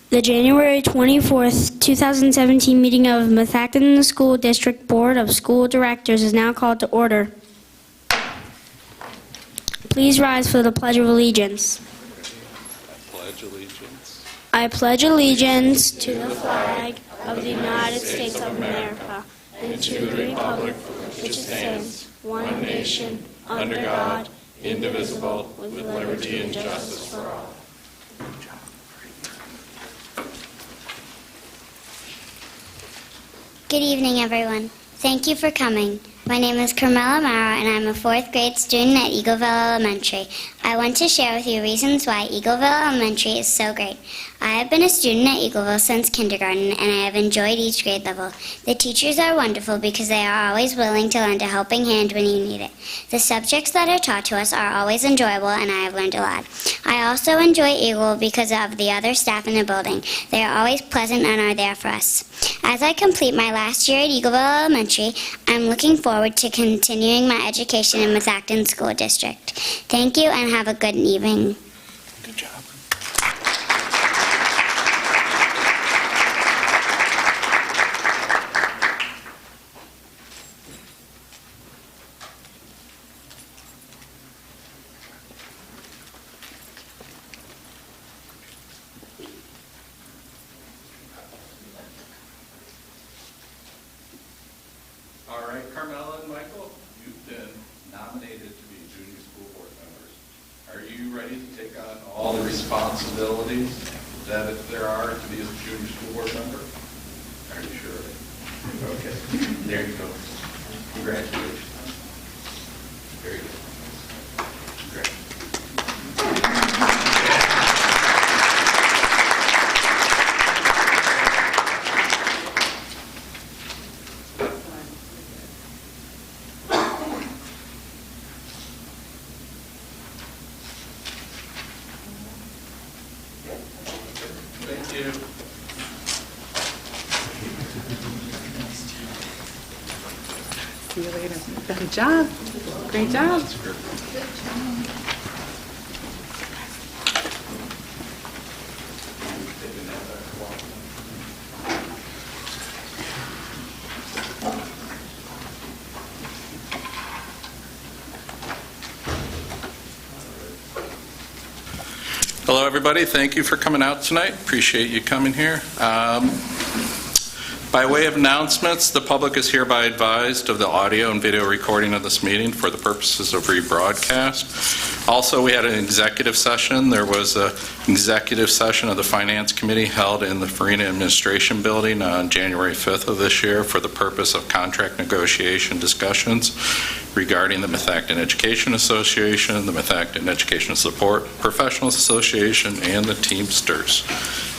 The January 24th, 2017 meeting of Methacton School District Board of School Directors is now called to order. Please rise for the Pledge of Allegiance. I pledge allegiance to the flag of the United States of America and to the republic which stands, one nation, under God, indivisible, with liberty and justice for all. Good evening, everyone. Thank you for coming. My name is Carmela Mara, and I'm a 4th grade student at Eagleville Elementary. I want to share with you reasons why Eagleville Elementary is so great. I have been a student at Eagleville since kindergarten, and I have enjoyed each grade level. The teachers are wonderful because they are always willing to lend a helping hand when you need it. The subjects that are taught to us are always enjoyable, and I have learned a lot. I also enjoy Eagleville because of the other staff in the building. They are always pleasant and are there for us. As I complete my last year at Eagleville Elementary, I'm looking forward to continuing my education in Methacton School District. Thank you and have a good evening. Good job. All right, Carmela and Michael, you've been nominated to be junior school board members. Are you ready to take on all the responsibilities that there are to be a junior school board member? Are you sure? Okay, there you go. Congratulations. Very good. Thank you. See you later. Good job. Great job. Hello, everybody. Thank you for coming out tonight. Appreciate you coming here. By way of announcements, the public is hereby advised of the audio and video recording of this meeting for the purposes of rebroadcast. Also, we had an executive session. There was an executive session of the Finance Committee held in the Farina Administration Building on January 5th of this year for the purpose of contract negotiation discussions regarding the Methacton Education Association, the Methacton Education Support Professionals Association, and the Teamsters.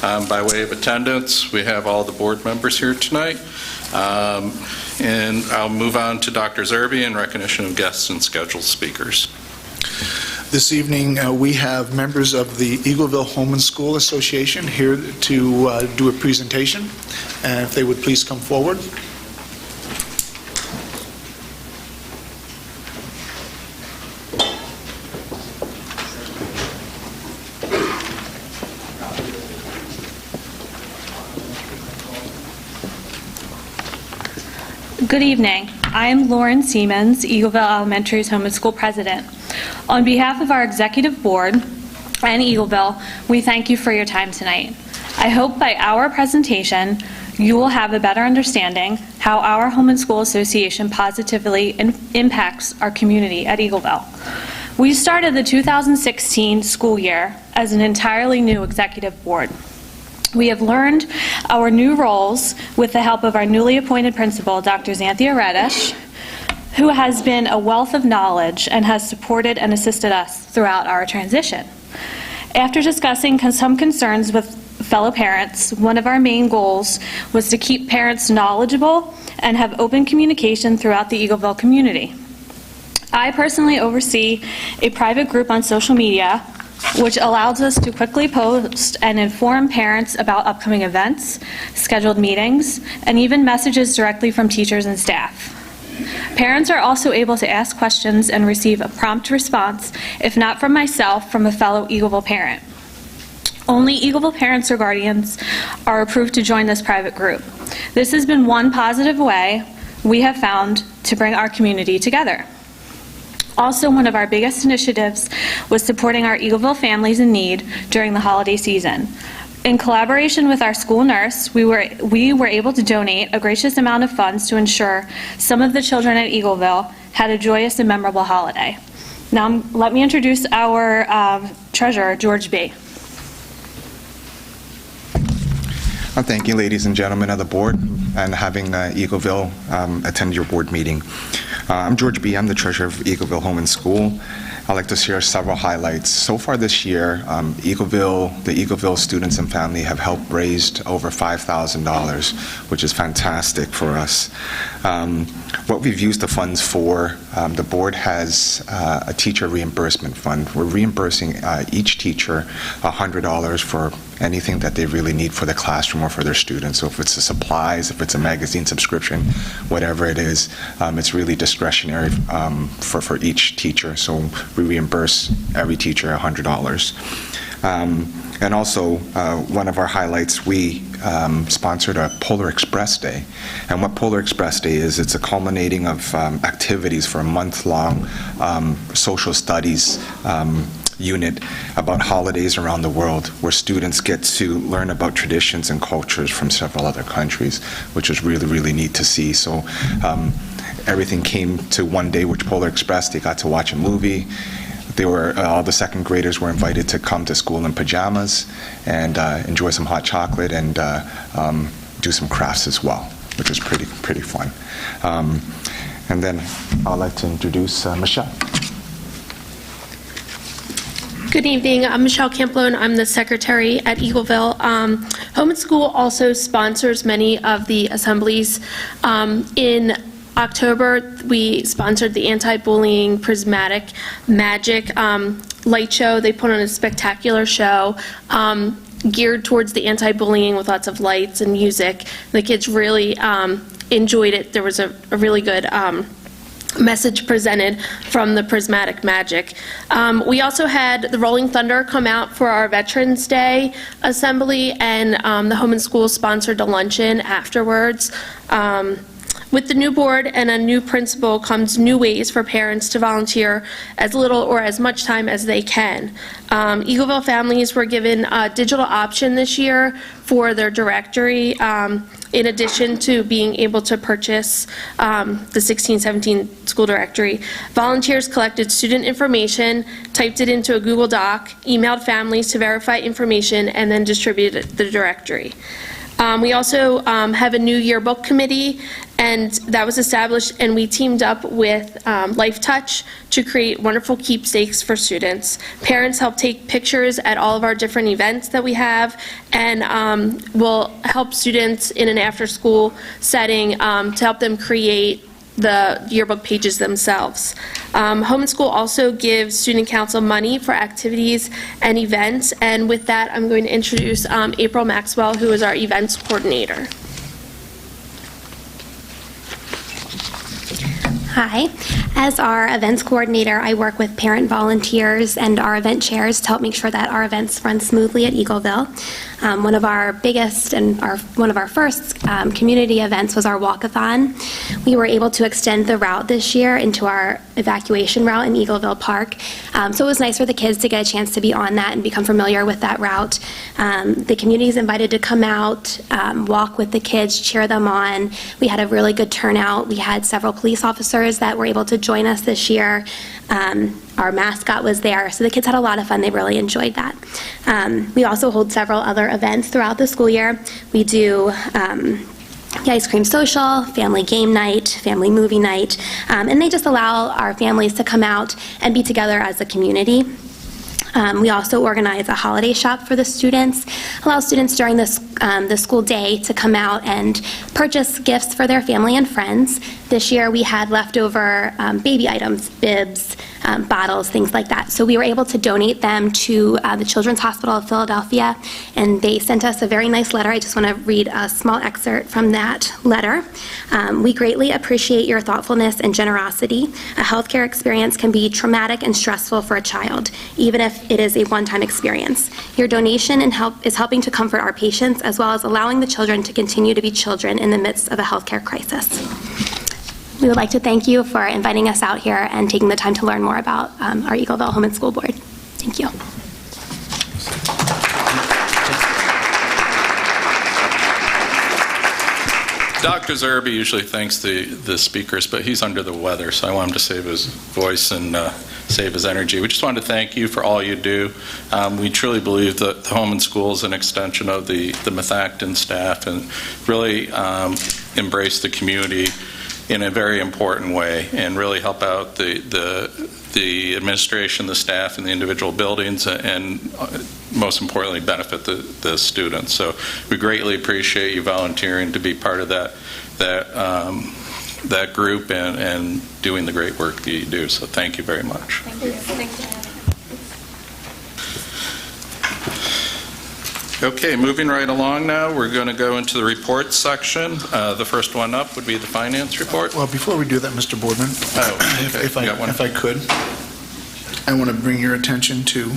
By way of attendance, we have all the board members here tonight. And I'll move on to Dr. Zerbe in recognition of guests and scheduled speakers. This evening, we have members of the Eagleville Home and School Association here to do a presentation. And if they would please come forward. Good evening. I am Lauren Siemens, Eagleville Elementary's Home and School President. On behalf of our Executive Board and Eagleville, we thank you for your time tonight. I hope by our presentation, you will have a better understanding how our Home and School Association positively impacts our community at Eagleville. We started the 2016 school year as an entirely new Executive Board. We have learned our new roles with the help of our newly appointed principal, Dr. Xanthia Reddish, who has been a wealth of knowledge and has supported and assisted us throughout our transition. After discussing some concerns with fellow parents, one of our main goals was to keep parents knowledgeable and have open communication throughout the Eagleville community. I personally oversee a private group on social media which allows us to quickly post and inform parents about upcoming events, scheduled meetings, and even messages directly from teachers and staff. Parents are also able to ask questions and receive a prompt response, if not from myself, from a fellow Eagleville parent. Only Eagleville parents or guardians are approved to join this private group. This has been one positive way we have found to bring our community together. Also, one of our biggest initiatives was supporting our Eagleville families in need during the holiday season. In collaboration with our school nurse, we were able to donate a gracious amount of funds to ensure some of the children at Eagleville had a joyous and memorable holiday. Now, let me introduce our treasurer, George B. Thank you, ladies and gentlemen of the board, and having Eagleville attend your board meeting. I'm George B. I'm the treasurer of Eagleville Home and School. I'd like to share several highlights. So far this year, the Eagleville students and family have helped raise over $5,000, which is fantastic for us. What we've used the funds for, the board has a teacher reimbursement fund. We're reimbursing each teacher $100 for anything that they really need for the classroom or for their students. So if it's the supplies, if it's a magazine subscription, whatever it is, it's really discretionary for each teacher. So we reimburse every teacher $100. And also, one of our highlights, we sponsored a Polar Express Day. And what Polar Express Day is, it's a culminating of activities for a month-long social studies unit about holidays around the world, where students get to learn about traditions and cultures from several other countries, which is really, really neat to see. So everything came to one day, which Polar Express, they got to watch a movie. All the second graders were invited to come to school in pajamas and enjoy some hot chocolate and do some crafts as well, which was pretty fun. And then I'd like to introduce Michelle. Good evening. I'm Michelle Camplone. I'm the secretary at Eagleville. Home and School also sponsors many of the assemblies. In October, we sponsored the anti-bullying prismatic magic light show. They put on a spectacular show geared towards the anti-bullying with lots of lights and music. The kids really enjoyed it. There was a really good message presented from the prismatic magic. We also had the Rolling Thunder come out for our Veterans Day assembly, and the Home and School sponsored a luncheon afterwards. With the new board and a new principal comes new ways for parents to volunteer as little or as much time as they can. Eagleville families were given a digital option this year for their directory, in addition to being able to purchase the 16-17 school directory. Volunteers collected student information, typed it into a Google Doc, emailed families to verify information, and then distributed the directory. We also have a new yearbook committee, and that was established, and we teamed up with Life Touch to create wonderful keepsakes for students. Parents help take pictures at all of our different events that we have, and will help students in an after-school setting to help them create the yearbook pages themselves. Home and School also gives Student Council money for activities and events, and with that, I'm going to introduce April Maxwell, who is our events coordinator. Hi. As our events coordinator, I work with parent volunteers and our event chairs to help make sure that our events run smoothly at Eagleville. One of our biggest and one of our first community events was our walkathon. We were able to extend the route this year into our evacuation route in Eagleville Park. So it was nice for the kids to get a chance to be on that and become familiar with that route. The community is invited to come out, walk with the kids, cheer them on. We had a really good turnout. We had several police officers that were able to join us this year. Our mascot was there, so the kids had a lot of fun. They really enjoyed that. We also hold several other events throughout the school year. We do the ice cream social, family game night, family movie night, and they just allow our families to come out and be together as a community. We also organize a holiday shop for the students, allow students during the school day to come out and purchase gifts for their family and friends. This year we had leftover baby items, bibs, bottles, things like that. So we were able to donate them to the Children's Hospital of Philadelphia, and they sent us a very nice letter. I just want to read a small excerpt from that letter. We greatly appreciate your thoughtfulness and generosity. A healthcare experience can be traumatic and stressful for a child, even if it is a one-time experience. Your donation is helping to comfort our patients, as well as allowing the children to continue to be children in the midst of a healthcare crisis. We would like to thank you for inviting us out here and taking the time to learn more about our Eagleville Home and School Board. Thank you. Dr. Zerby usually thanks the speakers, but he's under the weather, so I want him to save his voice and save his energy. We just wanted to thank you for all you do. We truly believe that the Home and School is an extension of the Methacton staff and really embrace the community in a very important way and really help out the administration, the staff, and the individual buildings, and most importantly, benefit the students. So we greatly appreciate you volunteering to be part of that group and doing the great work that you do. So thank you very much. Thank you. Thanks for having us. Okay, moving right along now, we're going to go into the reports section. The first one up would be the finance report. Well, before we do that, Mr. Boardman, okay. if You got one? I could, I want to bring your attention to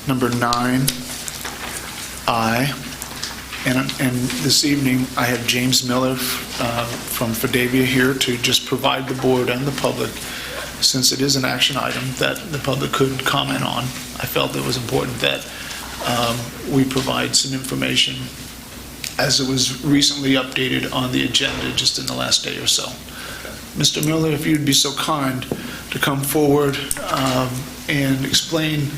number 9I. And this evening, I have James Miller from Fidavia here to just provide the board and the public, since it is an action item that the public could comment on. I felt it was important that we provide some information as it was recently updated on the agenda just in the last day or so. Mr. Miller, if you'd be so kind to come forward and explain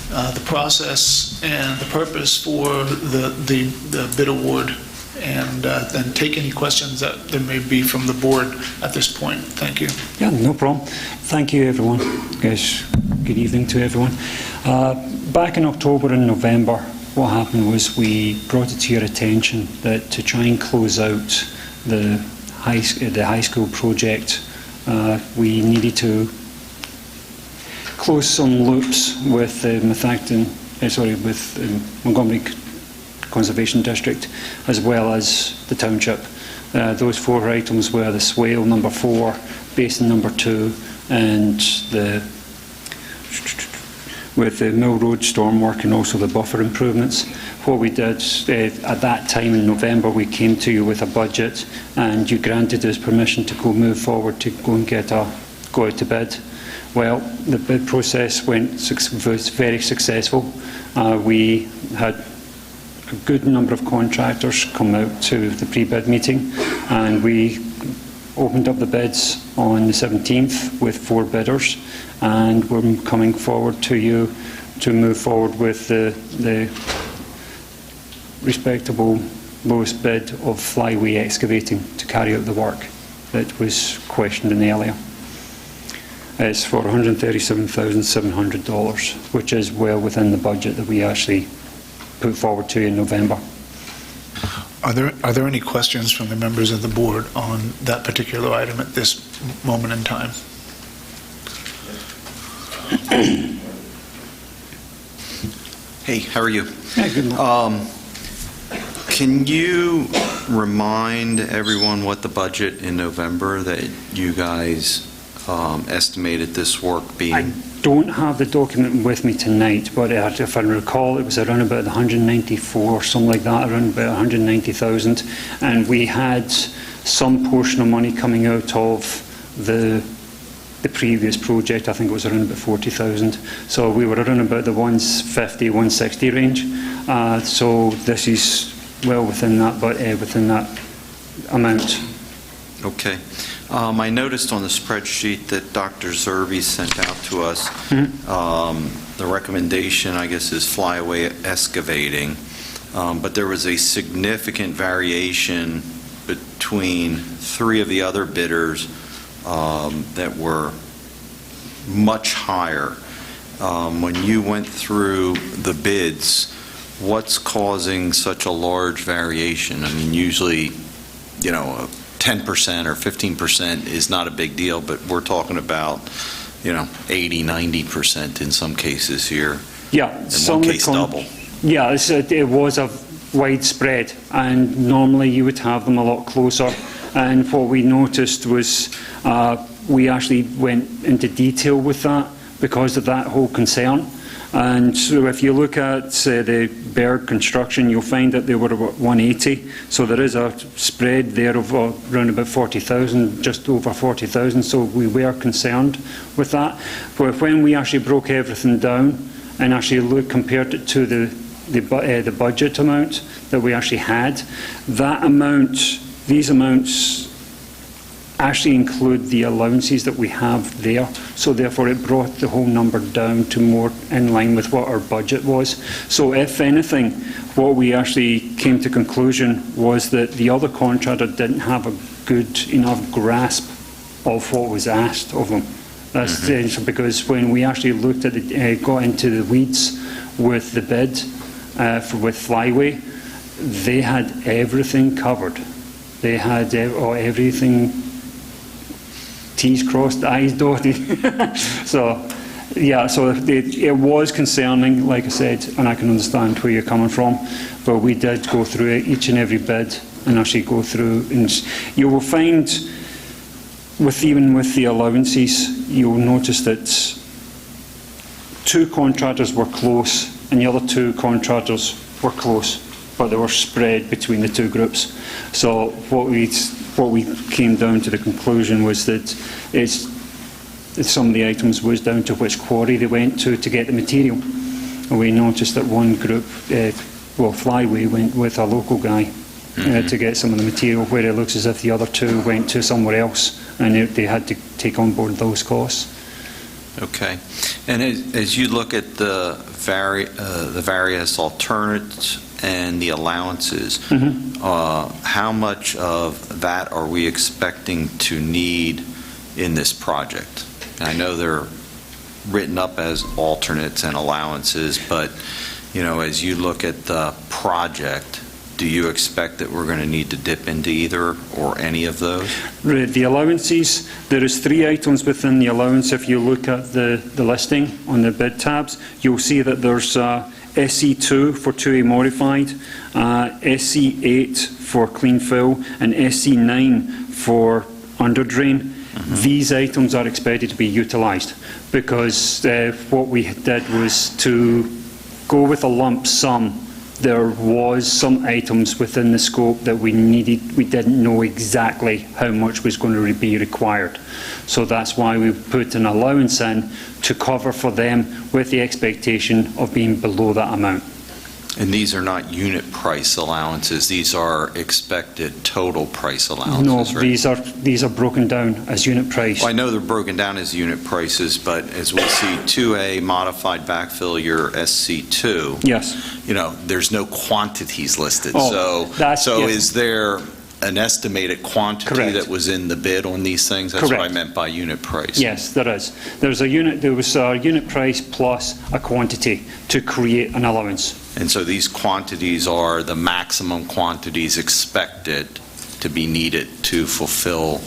the process and the purpose for the bid award, and then take any questions that there may be from the board at this point. Thank you. Yeah, no problem. Thank you, everyone. Yes, good evening to everyone. Back in October and November, what happened was we brought it to your attention that to try and close out the high school project, we needed to close some loops with Montgomery Conservation District, as well as the township. Those 4 items were the swale number 4, basin number 2, and with the Mill Road storm work and also the buffer improvements. What we did at that time in November, we came to you with a budget, and you granted us permission to move forward to go and go out to bid. Well, the bid process was very successful. We had a good number of contractors come out to the pre-bid meeting, and we opened up the bids on the 17th with 4 bidders, and we're coming forward to you to move forward with the respectable lowest bid of Flyway Excavating to carry out the work that was questioned in earlier. It's for $137,700, which is well within the budget that we actually put forward to you in November. Are there any questions from the members of the board on that particular item at this moment in time? Hey, how are you? Yeah, good luck. Can you remind everyone what the budget in November that you guys estimated this work being? I don't have the document with me tonight, but if I recall, it was around about 194, something like that, around about 190,000, and we had some portion of money coming out of the previous project. I think it was around about 40,000, so we were around about the 150, 160 range. So this is well within that, but within that amount. Okay. I noticed on the spreadsheet that Dr. Zerby sent out to us, the recommendation, I guess, is Flyway Excavating, but there was a significant variation between 3 of the other bidders that were much higher. When you went through the bids, what's causing such a large variation? I mean, usually, 10% or 15% is not a big deal, but we're talking about, 80, 90% in some cases here. Yeah, In one case, double. Yeah, it was a widespread, and normally you would have them a lot closer. And what we noticed was we actually went into detail with that because of that whole concern. And so if you look at the Berg construction, you'll find that they were about 180. So there is a spread there of around about 40,000, just over 40,000. So we were concerned with that. But when we actually broke everything down and actually compared it to the budget amount that we actually had, that amount, these amounts actually include the allowances that we have there. So therefore it brought the whole number down to more in line with what our budget was. So if anything, what we actually came to conclusion was that the other contractor didn't have a good enough grasp of what was asked of them. That's because when we actually looked at it, got into the weeds with the bid with Flyway, they had everything covered. They had everything T's crossed, I's dotted. So, yeah, so it was concerning, like I said, and I can understand where you're coming from, but we did go through each and every bid and actually go through, and you will find, even with the allowances, you'll notice that 2 contractors were close and the other 2 contractors were close, but they were spread between the 2 groups. So what we came down to the conclusion was that some of the items was down to which quarry they went to get the material. And we noticed that one group, Flyway, went with a local guy to get some of the material, where it looks as if the other 2 went to somewhere else, and they had to take on board those costs. Okay. And as you look at the various alternates and the allowances, how much of that are we expecting to need in this project? I know they're written up as alternates and allowances, but as you look at the project, do you expect that we're going to need to dip into either or any of those? The allowances, there is 3 items within the allowance. If you look at the listing on the bid tabs, you'll see that there's SC2 for 2A modified, SC8 for clean fill, and SC9 for under drain. These items are expected to be utilised because what we did was to go with a lump sum. There was some items within the scope that we didn't know exactly how much was going to be required. So that's why we put an allowance in to cover for them with the expectation of being below that amount. And these are not unit price allowances, these are expected total price allowances, No, right? these are broken down as unit price. Well, I know they're broken down as unit prices, but as we see 2A modified backfill, your SC2, yes, there's no quantities listed. Oh, Is there an estimated quantity Correct. that was in the bid on these things? That's Correct. what I meant by unit price. Yes, there is. There was a unit price plus a quantity to create an allowance. And so these quantities are the maximum quantities expected to be needed to fulfill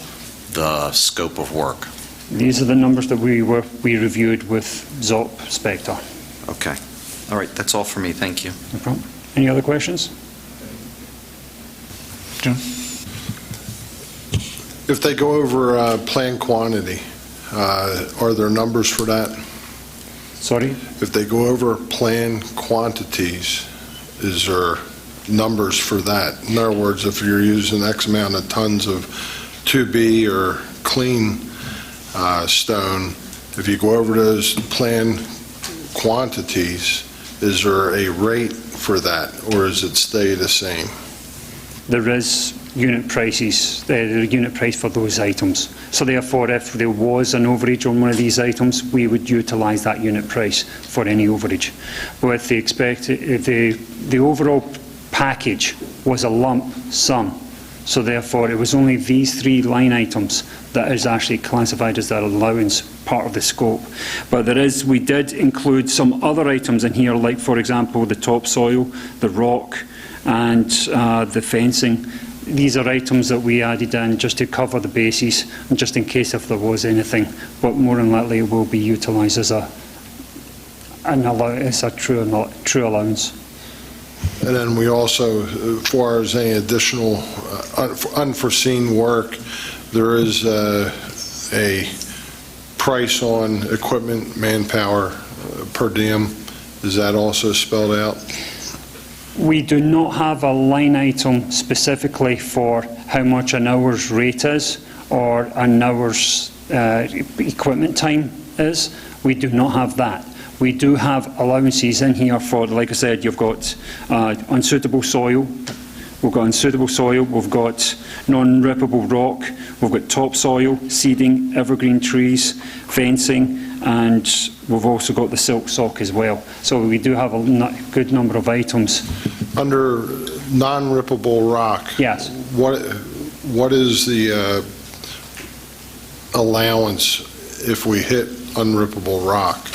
the scope of work. These are the numbers that we reviewed with ZOP Spectre. Okay. All right, that's all for me. Thank you. No problem. Any other questions? Jim? If they go over planned quantity, are there numbers for that? Sorry? If they go over planned quantities, is there numbers for that? In other words, if you're using X amount of tons of 2B or clean stone, if you go over those planned quantities, is there a rate for that, or does it stay the same? There is unit prices, the unit price for those items. So therefore, if there was an overage on one of these items, we would utilise that unit price for any overage. But the overall package was a lump sum. So therefore, it was only these 3 line items that is actually classified as that allowance part of the scope. But we did include some other items in here, like, for example, the topsoil, the rock, and the fencing. these are items that we added in just to cover the bases, and just in case if there was anything, but more than likely it will be utilised as a true allowance. And then we also, as far as any additional unforeseen work, there is a price on equipment, manpower per diem. Is that also spelled out? We do not have a line item specifically for how much an hour's rate is or an hour's equipment time is. We do not have that. We do have allowances in here for, like I said, you've got unsuitable soil, we've got unsuitable soil, we've got non-rippable rock, we've got topsoil, seeding, evergreen trees, fencing, and we've also got the silk sock as well. So we do have a good number of items. Under non-rippable rock, yes. What is the allowance if we hit unrippable rock?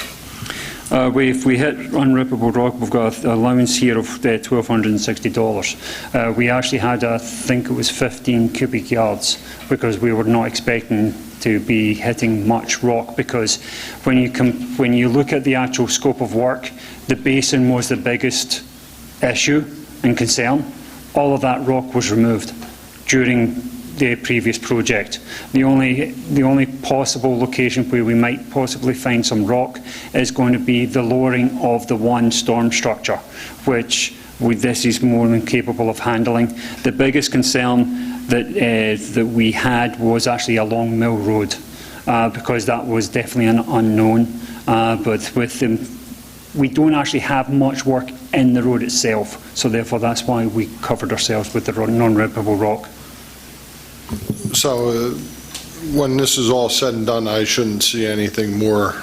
If we hit unrippable rock, we've got an allowance here of $1,260. We actually had, I think it was 15 cubic yards, because we were not expecting to be hitting much rock, because when you look at the actual scope of work, the basin was the biggest issue and concern. All of that rock was removed during the previous project. The only possible location where we might possibly find some rock is going to be the lowering of the one storm structure, which this is more than capable of handling. The biggest concern that we had was actually along Mill Road, because that was definitely an unknown. But with we don't actually have much work in the road itself, so therefore that's why we covered ourselves with the non-rippable rock. So when this is all said and done, I shouldn't see anything more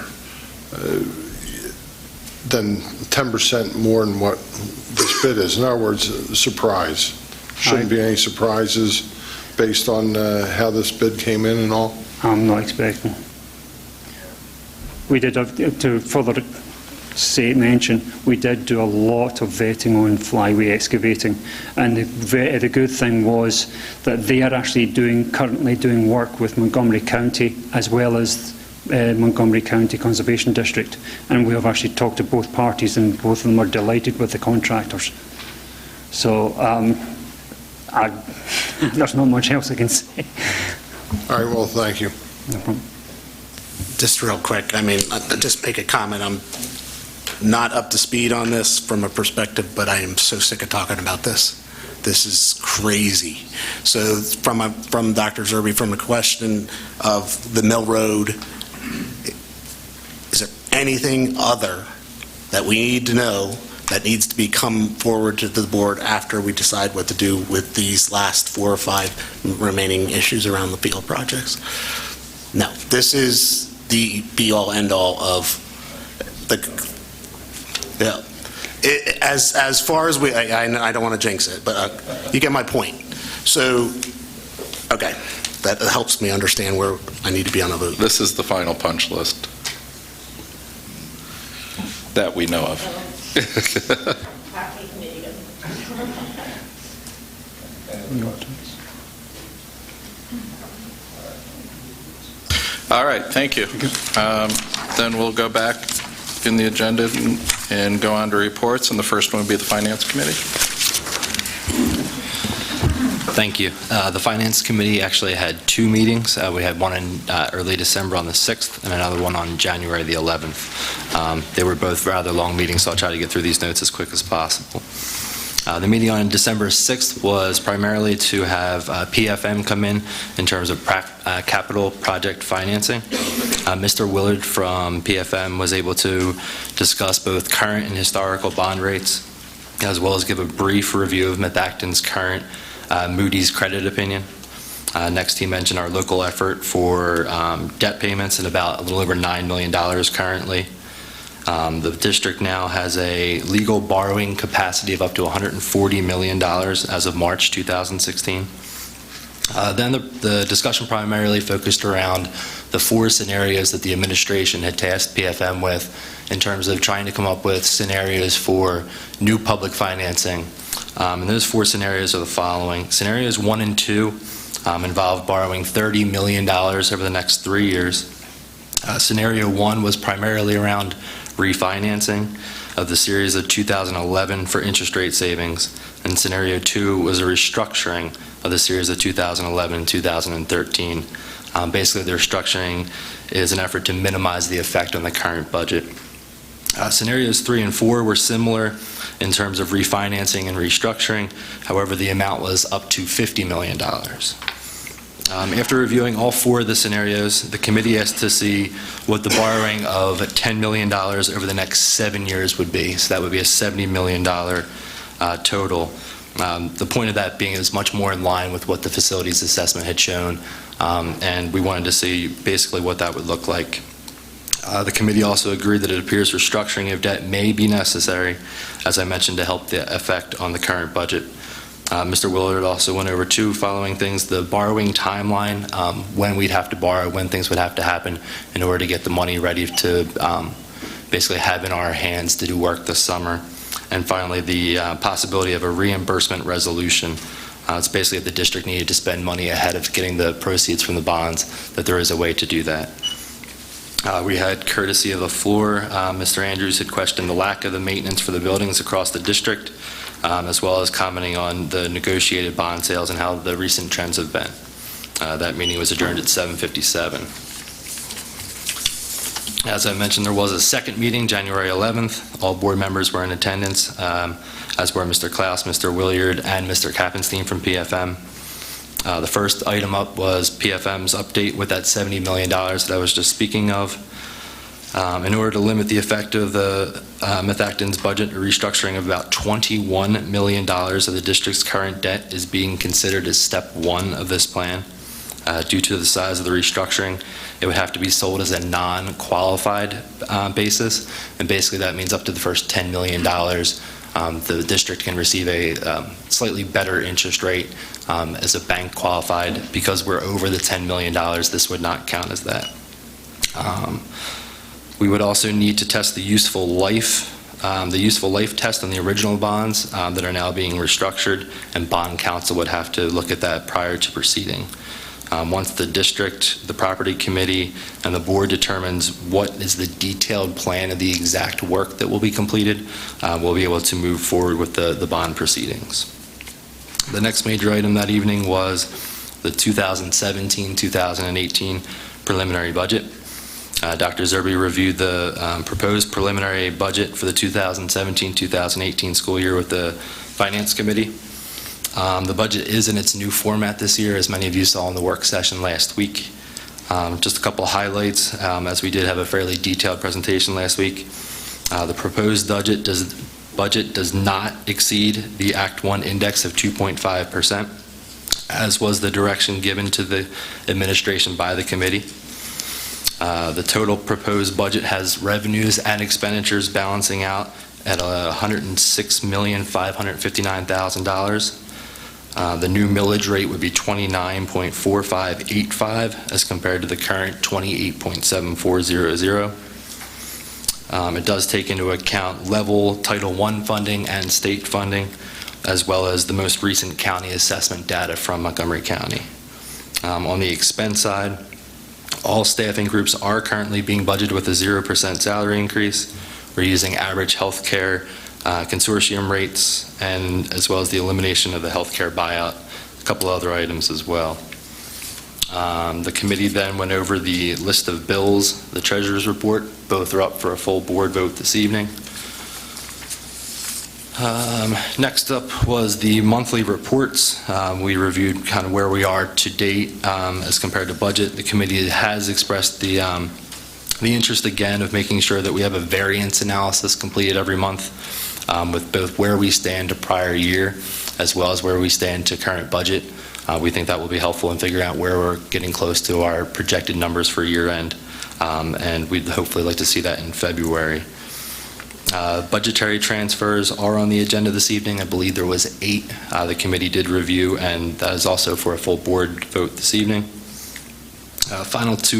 than 10% more than what this bid is. In other words, a surprise. Shouldn't be any surprises based on how this bid came in and all? I'm not expecting. We did, to further mention, we did do a lot of vetting on flyway excavating, and the good thing was that they are actually currently doing work with Montgomery County as well as Montgomery County Conservation District, and we have actually talked to both parties, and both of them are delighted with the contractors. So there's not much else I can say. All right, well, thank you. No problem. Just real quick, I mean, just make a comment. I'm not up to speed on this from a perspective, but I am so sick of talking about this. This is crazy. So from Dr. Zerbe, from the question of the Mill Road, is there anything other that we need to know that needs to be come forward to the board after we decide what to do with these last 4 or 5 remaining issues around the field projects? No, this is the be-all, end-all of the. Yeah, as far as I don't want to jinx it, but you get my point. So, okay, that helps me understand where I need to be on the vote. This is the final punch list that we know of. All right, thank you. Then we'll go back in the agenda and go on to reports, and the first one would be the Finance Committee. Thank you. The Finance Committee actually had 2 meetings. We had one in early December on the 6th and another one on January the 11th. They were both rather long meetings, so I'll try to get through these notes as quick as possible. The meeting on December 6th was primarily to have PFM come in terms of capital project financing. Mr. Willard from PFM was able to discuss both current and historical bond rates, as well as give a brief review of Myth Acton's current Moody's credit opinion. Next, he mentioned our local effort for debt payments at about a little over $9 million currently. The district now has a legal borrowing capacity of up to $140 million as of March 2016. Then the discussion primarily focused around the 4 scenarios that the administration had tasked PFM with in terms of trying to come up with scenarios for new public financing And those 4 scenarios are the following. Scenarios 1 and 2 involve borrowing $30 million over the next 3 years. Scenario 1 was primarily around refinancing of the series of 2011 for interest rate savings, and Scenario 2 was a restructuring of the series of 2011 and 2013. Basically, the restructuring is an effort to minimize the effect on the current budget. Scenarios 3 and 4 were similar in terms of refinancing and restructuring. However, the amount was up to $50 million. After reviewing all 4 of the scenarios, the committee asked to see what the borrowing of $10 million over the next 7 years would be. So that would be a $70 million total. The point of that being is much more in line with what the facilities assessment had shown, and we wanted to see basically what that would look like. The committee also agreed that it appears restructuring of debt may be necessary, as I mentioned, to help the effect on the current budget. Mr. Willard also went over 2 following things: the borrowing timeline, when we'd have to borrow, when things would have to happen in order to get the money ready to basically have in our hands to do work this summer. And finally, the possibility of a reimbursement resolution. It's basically if the district needed to spend money ahead of getting the proceeds from the bonds, that there is a way to do that. We had courtesy of the floor. Mr. Andrews had questioned the lack of the maintenance for the buildings across the district, as well as commenting on the negotiated bond sales and how the recent trends have been. That meeting was adjourned at 7:57. As I mentioned, there was a second meeting, January 11th. All board members were in attendance, as were Mr. Klaus, Mr. Williard, and Mr. Kappenstein from PFM. The first item up was PFM's update with that $70 million that I was just speaking of. In order to limit the effect of the Methacton's budget, a restructuring of about $21 million of the district's current debt is being considered as step 1 of this plan. Due to the size of the restructuring, it would have to be sold as a non-qualified basis, and basically that means up to the first $10 million, the district can receive a slightly better interest rate as a bank qualified. Because we're over the $10 million, this would not count as that. We would also need to test the useful life test on the original bonds that are now being restructured, and bond counsel would have to look at that prior to proceeding. Once the district, the property committee, and the board determines what is the detailed plan of the exact work that will be completed, we'll be able to move forward with the bond proceedings. The next major item that evening was the 2017-2018 preliminary budget. Dr. Zerbe reviewed the proposed preliminary budget for the 2017-2018 school year with the Finance Committee. The budget is in its new format this year, as many of you saw in the work session last week. Just a couple of highlights, as we did have a fairly detailed presentation last week. The proposed budget does not exceed the Act 1 index of 2.5%, as was the direction given to the administration by the committee. The total proposed budget has revenues and expenditures balancing out at $106,559,000. The new millage rate would be 29.4585 as compared to the current 28.7400. It does take into account level Title I funding and state funding, as well as the most recent county assessment data from Montgomery County. On the expense side, all staffing groups are currently being budgeted with a 0% salary increase. We're using average health care consortium rates, and as well as the elimination of the healthcare buyout, a couple other items as well. The committee then went over the list of bills, the treasurer's report. Both are up for a full board vote this evening. Next up was the monthly reports. We reviewed kind of where we are to date as compared to budget. The committee has expressed the interest again of making sure that we have a variance analysis completed every month with both where we stand to prior year as well as where we stand to current budget. We think that will be helpful in figuring out where we're getting close to our projected numbers for year end, and we'd hopefully like to see that in February. Budgetary transfers are on the agenda this evening. I believe there was 8 the committee did review, and that is also for a full board vote this evening. Final two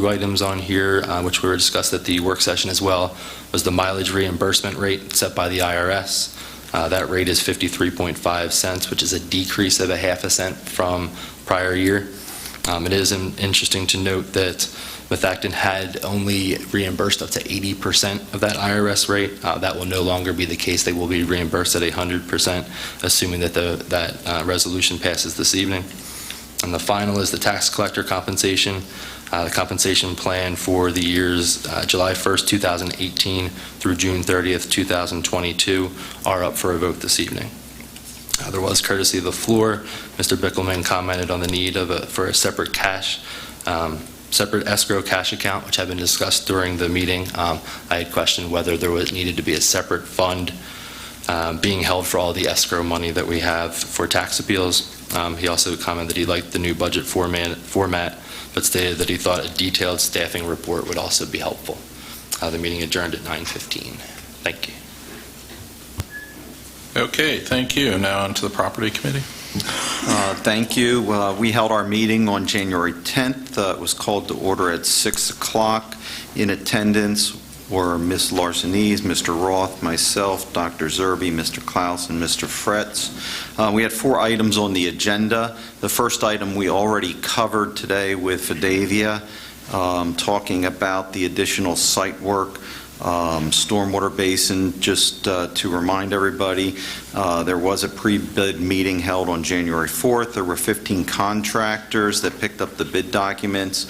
items on here, which were discussed at the work session as well, was the mileage reimbursement rate set by the IRS. That rate is 53.5 cents, which is a decrease of a half a cent from prior year. It is interesting to note that Methacton had only reimbursed up to 80% of that IRS rate. That will no longer be the case. They will be reimbursed at 100%, assuming that that resolution passes this evening. And the final is the tax collector compensation. The compensation plan for the years July 1st, 2018 through June 30th, 2022 are up for a vote this evening. There was courtesy of the floor. Mr. Bickelman commented on the need for a separate separate escrow cash account, which had been discussed during the meeting. I had questioned whether there needed to be a separate fund being held for all the escrow money that we have for tax appeals. He also commented that he liked the new budget format, but stated that he thought a detailed staffing report would also be helpful. The meeting adjourned at 9:15. Thank you. Okay, thank you. Now on to the Property Committee. Thank you. We held our meeting on January 10th. It was called to order at 6 o'clock. In attendance were Ms. Larsenese, Mr. Roth, myself, Dr. Zerbe, Mr. Klaus, and Mr. Fretz. We had 4 items on the agenda. The first item we already covered today with Fidavia, talking about the additional site work. Stormwater basin, just to remind everybody, there was a pre-bid meeting held on January 4th. There were 15 contractors that picked up the bid documents.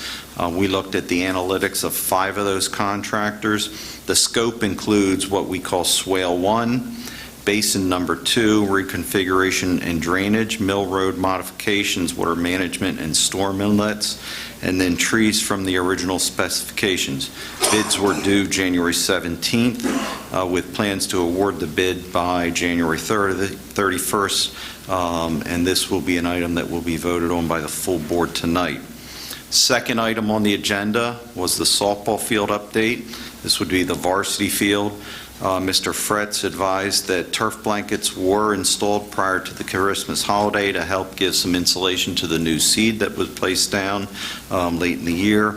We looked at the analytics of 5 of those contractors. The scope includes what we call Swale 1, Basin number 2, reconfiguration and drainage, mill road modifications, water management, and storm inlets, and then trees from the original specifications. Bids were due January 17th, with plans to award the bid by January 31st, and this will be an item that will be voted on by the full board tonight. Second item on the agenda was the softball field update. This would be the varsity field. Mr. Fretz advised that turf blankets were installed prior to the Christmas holiday to help give some insulation to the new seed that was placed down late in the year.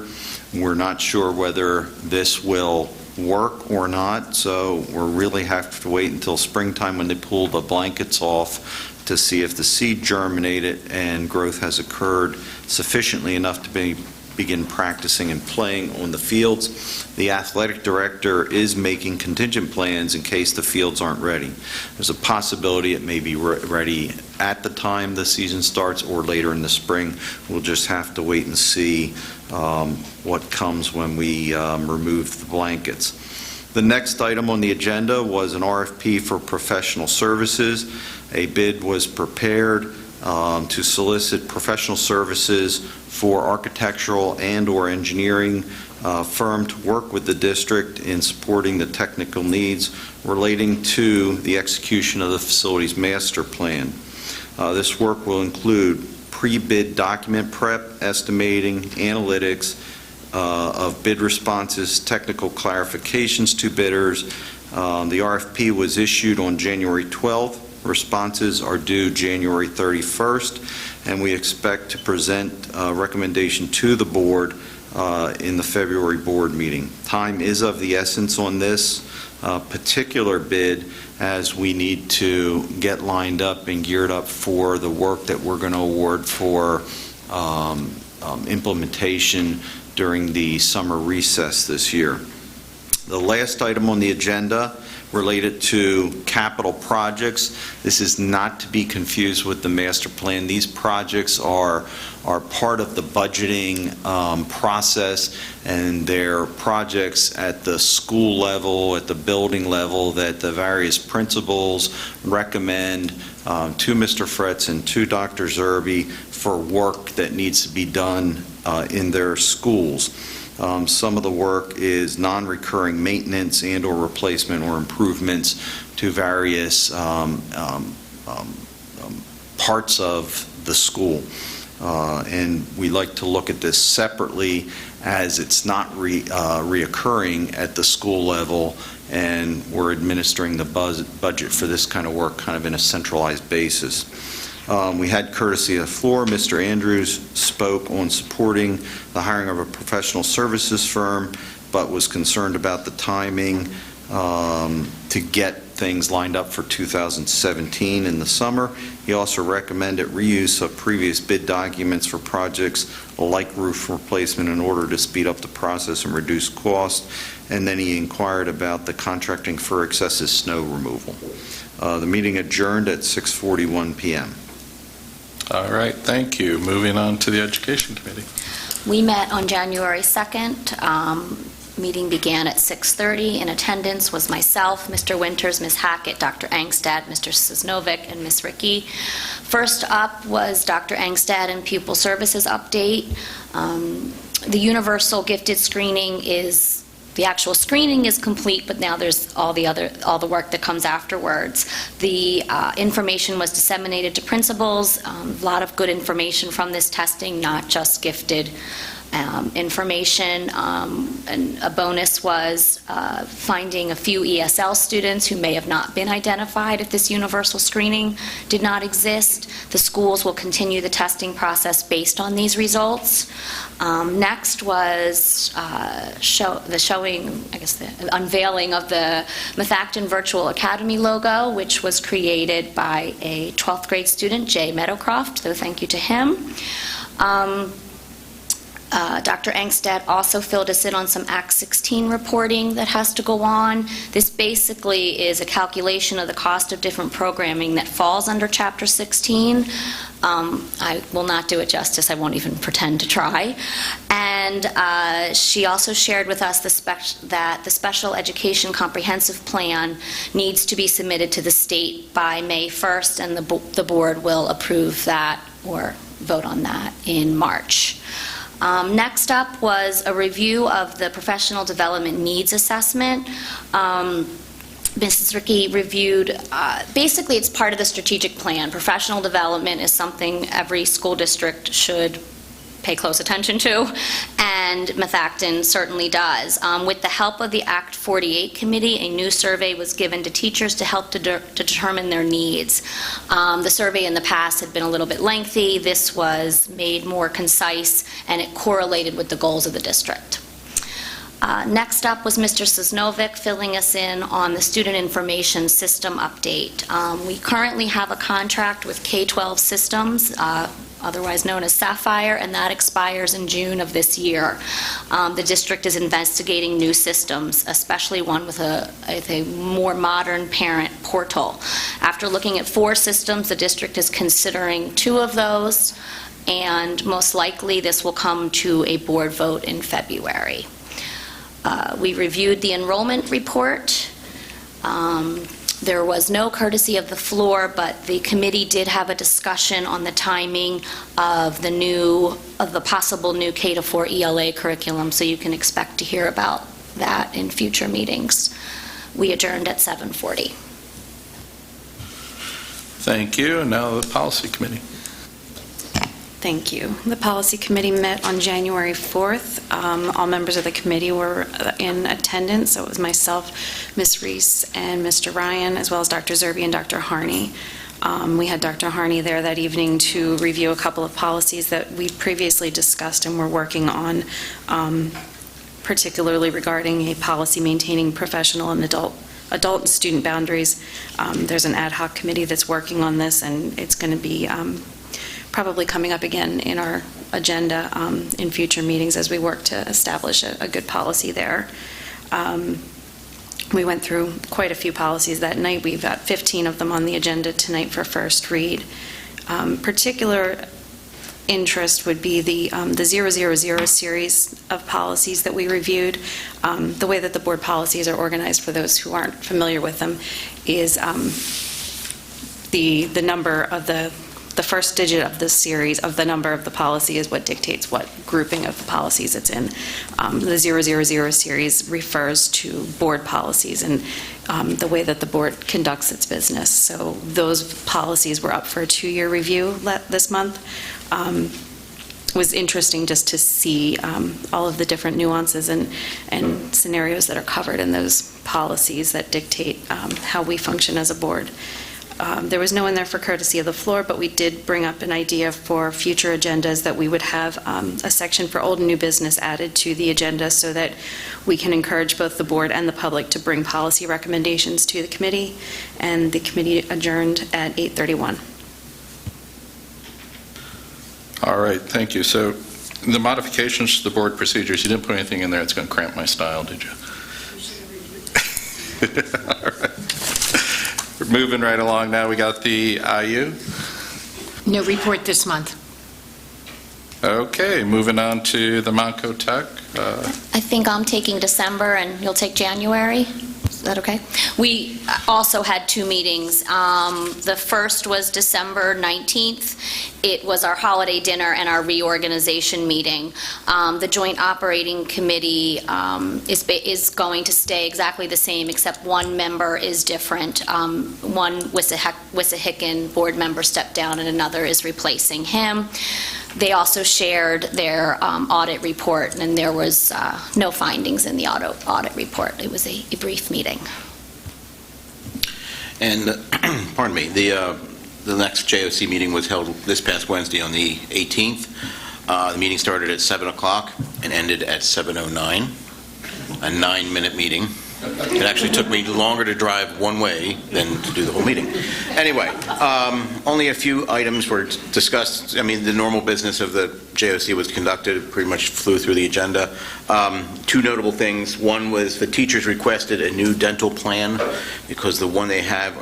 We're not sure whether this will work or not, so we'll really have to wait until springtime when they pull the blankets off to see if the seed germinated and growth has occurred sufficiently enough to begin practicing and playing on the fields. The athletic director is making contingent plans in case the fields aren't ready. There's a possibility it may be ready at the time the season starts or later in the spring. We'll just have to wait and see what comes when we remove the blankets. The next item on the agenda was an RFP for professional services. A bid was prepared to solicit professional services for architectural and/or engineering firm to work with the district in supporting the technical needs relating to the execution of the facilities master plan. This work will include pre-bid document prep, estimating, analytics of bid responses, technical clarifications to bidders. The RFP was issued on January 12th. Responses are due January 31st, and we expect to present a recommendation to the board in the February board meeting. Time is of the essence on this particular bid, as we need to get lined up and geared up for the work that we're going to award for implementation during the summer recess this year. The last item on the agenda related to capital projects. This is not to be confused with the master plan. These projects are part of the budgeting process, and they're projects at the school level, at the building level, that the various principals recommend to Mr. Fretz and to Dr. Zerbe for work that needs to be done in their schools. Some of the work is non-recurring maintenance and or replacement or improvements to various parts of the school. And we like to look at this separately, as it's not reoccurring at the school level, and we're administering the budget for this kind of work kind of in a centralized basis. We had courtesy of the floor. Mr. Andrews spoke on supporting the hiring of a professional services firm, but was concerned about the timing to get things lined up for 2017 in the summer. He also recommended reuse of previous bid documents for projects like roof replacement in order to speed up the process and reduce cost. And then he inquired about the contracting for excessive snow removal. The meeting adjourned at 6:41 p.m. All right, thank you. Moving on to the Education Committee. We met on January 2nd. Meeting began at 6:30. In attendance was myself, Mr. Winters, Ms. Hackett, Dr. Angstad, Mr. Sosnovic, and Ms. Ricky. First up was Dr. Angstad and Pupil Services update. The universal gifted screening the actual screening is complete, but now there's all the work that comes afterwards. The information was disseminated to principals. A lot of good information from this testing, not just gifted information. And a bonus was finding a few ESL students who may have not been identified if this universal screening did not exist. The schools will continue the testing process based on these results. Next was the unveiling of the Methacton Virtual Academy logo, which was created by a 12th grade student, Jay Meadowcroft, so thank you to him. Dr. Angstad also filled us in on some Act 16 reporting that has to go on. This basically is a calculation of the cost of different programming that falls under Chapter 16. I will not do it justice. I won't even pretend to try. And she also shared with us that the Special Education Comprehensive Plan needs to be submitted to the state by May 1st, and the board will approve that or vote on that in March. Next up was a review of the Professional Development Needs Assessment. Mrs. Ricky reviewed, basically it's part of the strategic plan. Professional development is something every school district should pay close attention to, and Methacton certainly does. With the help of the Act 48 committee, a new survey was given to teachers to help to determine their needs. The survey in the past had been a little bit lengthy. This was made more concise, and it correlated with the goals of the district. Next up was Mr. Sosnovic filling us in on the Student Information System update. We currently have a contract with K-12 Systems, otherwise known as Sapphire, and that expires in June of this year. The district is investigating new systems, especially one with a more modern parent portal. After looking at 4 systems, the district is considering 2 of those, and most likely this will come to a board vote in February. We reviewed the enrollment report. There was no courtesy of the floor, but the committee did have a discussion on the timing of the possible new K-4 ELA curriculum, so you can expect to hear about that in future meetings. We adjourned at 7:40. Thank you. And now the Policy Committee. Thank you. The Policy Committee met on January 4th. All members of the committee were in attendance, so it was myself, Ms. Reese, and Mr. Ryan, as well as Dr. Zerby and Dr. Harney. We had Dr. Harney there that evening to review a couple of policies that we previously discussed and were working on, particularly regarding a policy maintaining professional and adult and student boundaries. There's an ad hoc committee that's working on this, and it's going to be probably coming up again in our agenda in future meetings as we work to establish a good policy there. We went through quite a few policies that night. We've got 15 of them on the agenda tonight for first read. Particular interest would be the 000 series of policies that we reviewed. The way that the board policies are organized, for those who aren't familiar with them, is the number of the first digit of the series of the number of the policy is what dictates what grouping of the policies it's in. The 000 series refers to board policies and the way that the board conducts its business. So those policies were up for a 2-year review this month. It was interesting just to see all of the different nuances and scenarios that are covered in those policies that dictate how we function as a board. There was no one there for courtesy of the floor, but we did bring up an idea for future agendas that we would have a section for old and new business added to the agenda so that we can encourage both the board and the public to bring policy recommendations to the committee. And the committee adjourned at 8:31. All right, thank you. So the modifications to the board procedures, you didn't put anything in there that's going to cramp my style, did you? All right. We're moving right along now. We got the IU. No report this month. Okay, moving on to the Monco Tech. I think I'm taking December and you'll take January. Is that okay? We also had two meetings. The first was December 19th. It was our holiday dinner and our reorganization meeting. The Joint Operating Committee is going to stay exactly the same, except one member is different. One Wissahickon board member stepped down and another is replacing him. They also shared their audit report, and there was no findings in the audit report. It was a brief meeting. And, pardon me, the next JOC meeting was held this past Wednesday on the 18th. The meeting started at 7 o'clock and ended at 7:09, a 9-minute meeting. It actually took me longer to drive one way than to do the whole meeting. Anyway, only a few items were discussed. I mean, the normal business of the JOC was conducted, pretty much flew through the agenda. Two notable things. One was the teachers requested a new dental plan because the one they have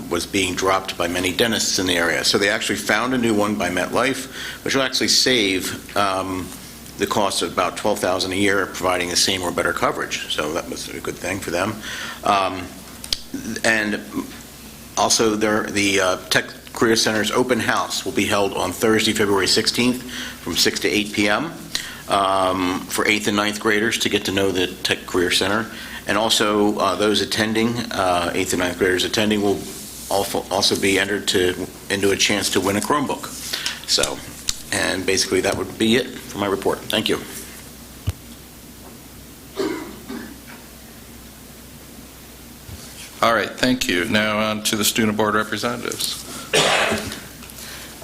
was being dropped by many dentists in the area. So they actually found a new one by MetLife, which will actually save the cost of about $12,000 a year, providing the same or better coverage. So that was a good thing for them. And also, the Tech Career Center's open house will be held on Thursday, February 16th from 6 to 8 p.m. For 8th and 9th graders to get to know the Tech Career Center. And also, those attending, 8th and 9th graders attending, will also be entered into a chance to win a Chromebook. So. And basically, that would be it for my report. Thank you. All right, thank you. Now on to the student board representatives.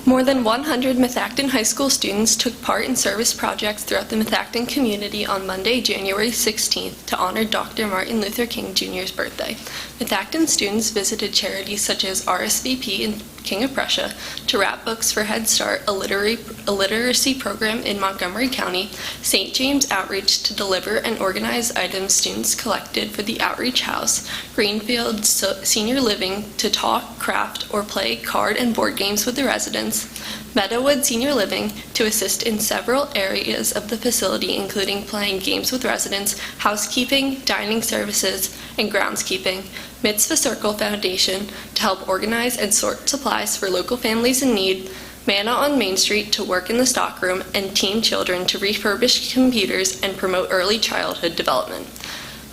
More than 100 Methacton High School students took part in service projects throughout the Methacton community on Monday, January 16th to honor Dr. Martin Luther King Jr.'s birthday. Methacton students visited charities such as RSVP and King of Prussia to wrap books for Head Start, a literacy program in Montgomery County, St. James Outreach to deliver and organize items students collected for the Outreach House, Greenfield Senior Living to talk, craft, or play card and board games with the residents, Meadowood Senior Living to assist in several areas of the facility, including playing games with residents, housekeeping, dining services, and groundskeeping, Mitzvah Circle Foundation to help organize and sort supplies for local families in need, Manna on Main Street to work in the stockroom, and Teen Children to refurbish computers and promote early childhood development.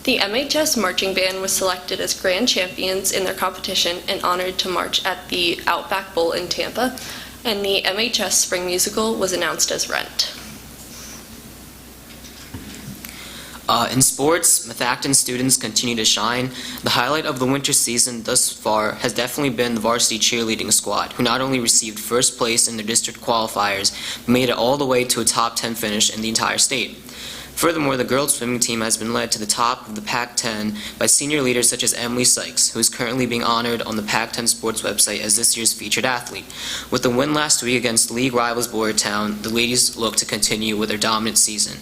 The MHS Marching Band was selected as grand champions in their competition and honored to march at the Outback Bowl in Tampa, and the MHS Spring Musical was announced as Rent. In sports, Methacton students continue to shine. The highlight of the winter season thus far has definitely been the varsity cheerleading squad, who not only received first place in their district qualifiers, but made it all the way to a top 10 finish in the entire state. Furthermore, the girls' swimming team has been led to the top of the Pac-10 by senior leaders such as Emily Sykes, who is currently being honored on the Pac-10 Sports website as this year's featured athlete. With the win last week against league rivals Boyertown, the ladies look to continue with their dominant season.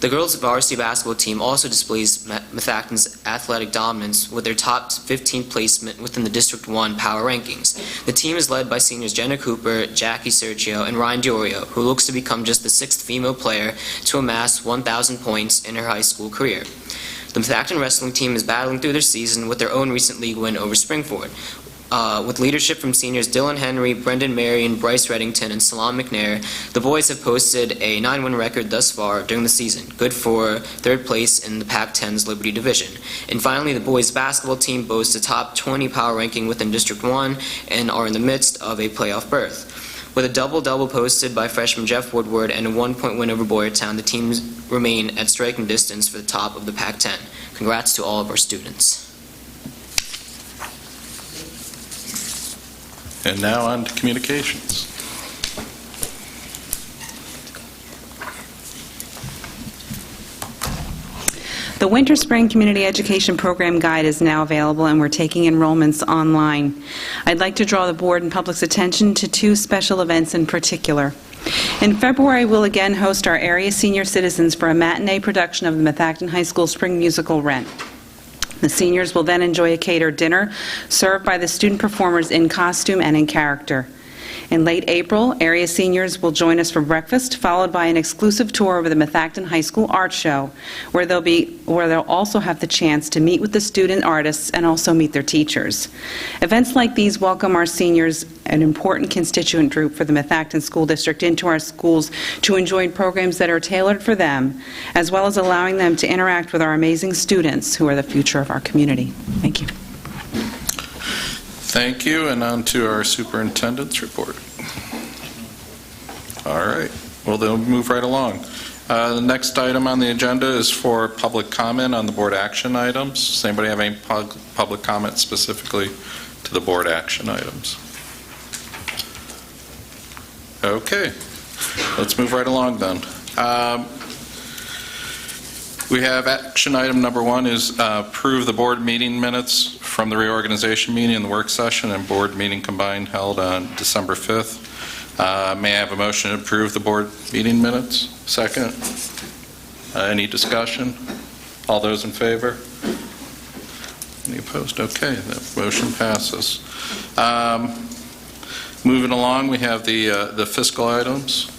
The girls' varsity basketball team also displays Methacton's athletic dominance with their top 15th placement within the District 1 power rankings. The team is led by seniors Jenna Cooper, Jackie Sergio, and Ryan Diorio, who looks to become just the 6th female player to amass 1,000 points in her high school career. The Methacton wrestling team is battling through their season with their own recent league win over Springford. With leadership from seniors Dylan Henry, Brendan Marion, Bryce Reddington, and Salam McNair, the boys have posted a 9-win record thus far during the season, good for third place in the Pac-10's Liberty Division. And finally, the boys basketball team boasts a top 20 power ranking within District 1 and are in the midst of a playoff berth. With a double-double posted by freshman Jeff Woodward and a 1-point win over Boyertown, the teams remain at striking distance for the top of the Pac-10. Congrats to all of our students. And now on to communications. The Winter Spring Community Education Program Guide is now available, and we're taking enrollments online. I'd like to draw the board and public's attention to two special events in particular. In February, we'll again host our area senior citizens for a matinee production of the Methacton High School spring musical, Rent. The seniors will then enjoy a catered dinner served by the student performers in costume and in character. In late April, area seniors will join us for breakfast, followed by an exclusive tour of the Methacton High School Art Show, where they'll also have the chance to meet with the student artists and also meet their teachers. Events like these welcome our seniors, an important constituent group for the Methacton School District, into our schools to enjoy programs that are tailored for them, as well as allowing them to interact with our amazing students who are the future of our community. Thank you. Thank you, and on to our superintendent's report. All right, well, then we'll move right along. The next item on the agenda is for public comment on the board action items. Does anybody have any public comment specifically to the board action items? Okay, let's move right along then. We have action item number 1 is approve the board meeting minutes from the reorganization meeting and the work session and board meeting combined held on December 5th. May I have a motion to approve the board meeting minutes? Second. Any discussion? All those in favor? Any opposed? Okay, that motion passes. Moving along, we have the fiscal items.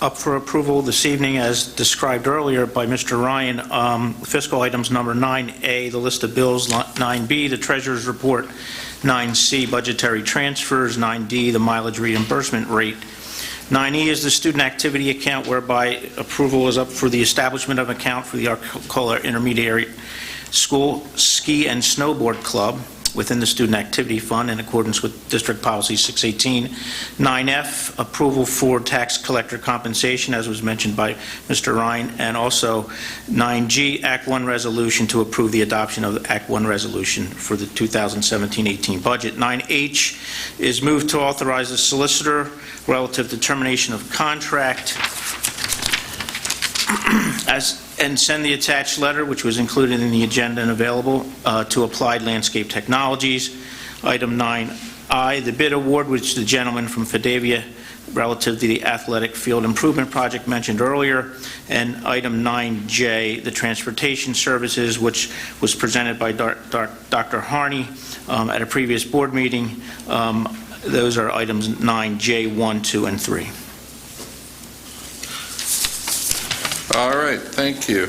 Up for approval this evening, as described earlier by Mr. Ryan, fiscal items number 9A, the list of bills, 9B, the treasurer's report, 9C, budgetary transfers, 9D, the mileage reimbursement rate. 9E is the student activity account, whereby approval is up for the establishment of an account for the Arcola Intermediate School Ski and Snowboard Club within the Student Activity Fund in accordance with District Policy 618. 9F, approval for tax collector compensation, as was mentioned by Mr. Ryan, and also 9G, Act 1 resolution to approve the adoption of the Act 1 resolution for the 2017-18 budget. 9H is moved to authorize the solicitor relative to termination of contract and send the attached letter, which was included in the agenda and available, to Applied Landscape Technologies. Item 9I, the bid award, which the gentleman from Fadavia relative to the athletic field improvement project mentioned earlier. And item 9J, the transportation services, which was presented by Dr. Harney at a previous board meeting. Those are items 9J, 1, 2, and 3. All right, thank you.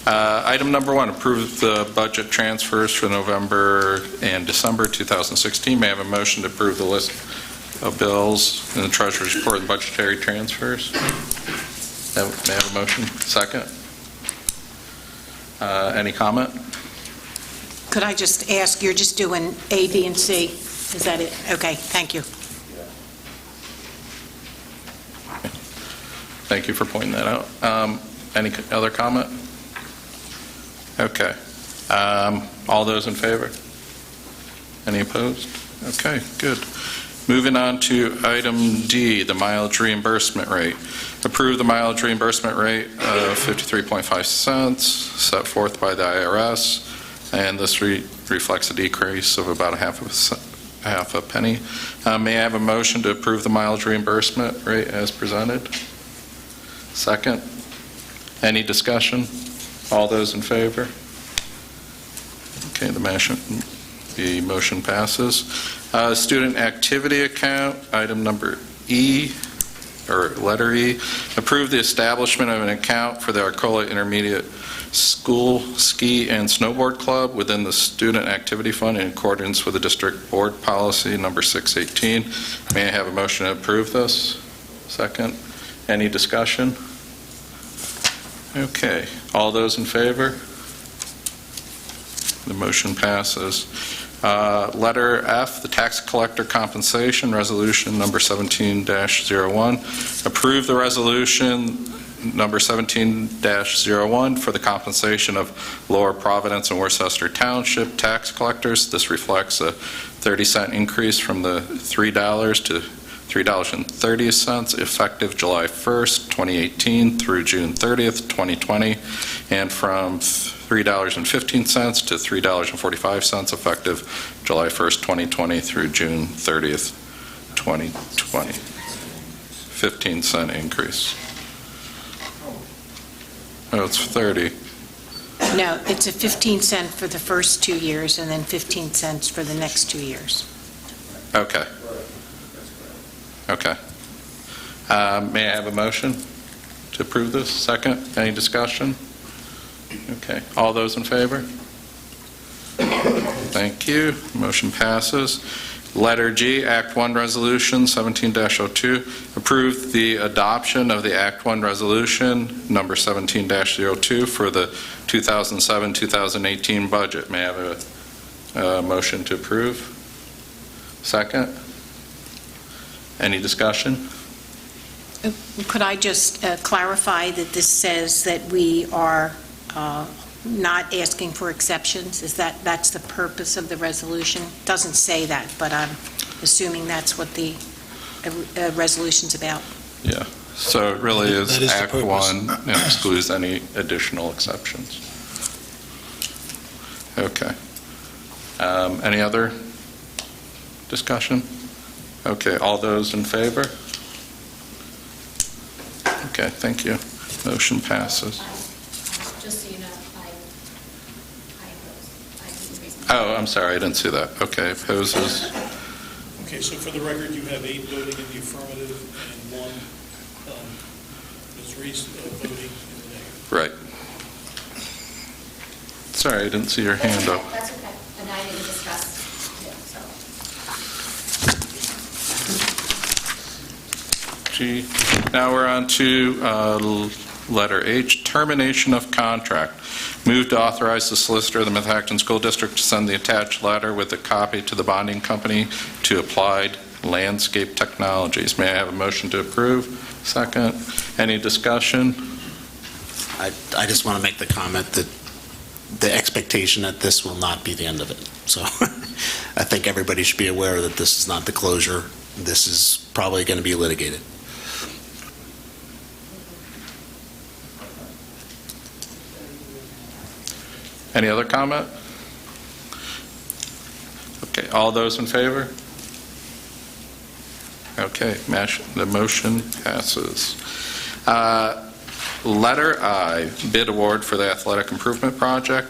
Item number 1, approve the budget transfers for November and December 2016. May I have a motion to approve the list of bills in the treasurer's report and budgetary transfers? May I have a motion? Second. Any comment? Could I just ask, you're just doing A, B, and C? Is that it? Okay, thank you. Thank you for pointing that out. Any other comment? Okay. All those in favor? Any opposed? Okay, good. Moving on to item D, the mileage reimbursement rate. Approve the mileage reimbursement rate of 53.5 cents set forth by the IRS, and this reflects a decrease of about half a penny. May I have a motion to approve the mileage reimbursement rate as presented? Second. Any discussion? All those in favor? Okay, the motion passes. Student activity account, item number E, or letter E. Approve the establishment of an account for the Arcola Intermediate School Ski and Snowboard Club within the Student Activity Fund in accordance with the District Board Policy number 618. May I have a motion to approve this? Second. Any discussion? Okay. All those in favor? The motion passes. Letter F, the tax collector compensation resolution number 17-01. Approve the resolution number 17-01 for the compensation of Lower Providence and Worcester Township tax collectors. This reflects a 30-cent increase from the $3 to $3.30 effective July 1st, 2018 through June 30th, 2020, and from $3.15 to $3.45 effective July 1st, 2020 through June 30th, 2020. 15-cent increase. Oh, it's 30. No, it's a 15 cent for the first 2 years and then 15 cents for the next 2 years. Okay. Okay. May I have a motion to approve this? Second? Any discussion? Okay. All those in favor? Thank you. Motion passes. Letter G, Act 1 Resolution 17-02, approve the adoption of the Act 1 Resolution number 17-02 for the 2007-2018 budget. May I have a motion to approve? Second? Any discussion? Could I just clarify that this says that we are not asking for exceptions? That's the purpose of the resolution? Doesn't say that, but I'm assuming that's what the resolution's about. Yeah. So it really is That is the Act purpose. 1 and excludes any additional exceptions. Okay. Any other discussion? Okay. All those in favor? Okay. Thank you. Motion passes. Just so you know, Oh, I'm sorry, I didn't see that. Okay, opposes. Okay, so for the record, you have 8 voting in the affirmative and 1 Ms. Reese voting in the negative. Right. Sorry, I didn't see your hand up. That's okay. And I didn't discuss it, so. G. Now we're on to letter H, termination of contract. Move to authorize the solicitor of the Methacton School District to send the attached letter with a copy to the bonding company to Applied Landscape Technologies. May I have a motion to approve? Second. Any discussion? I just want to make the comment that the expectation that this will not be the end of it. So I think everybody should be aware that this is not the closure. This is probably going to be litigated. Any other comment? Okay, all those in favor? Okay, the motion passes. Letter I, bid award for the athletic improvement project.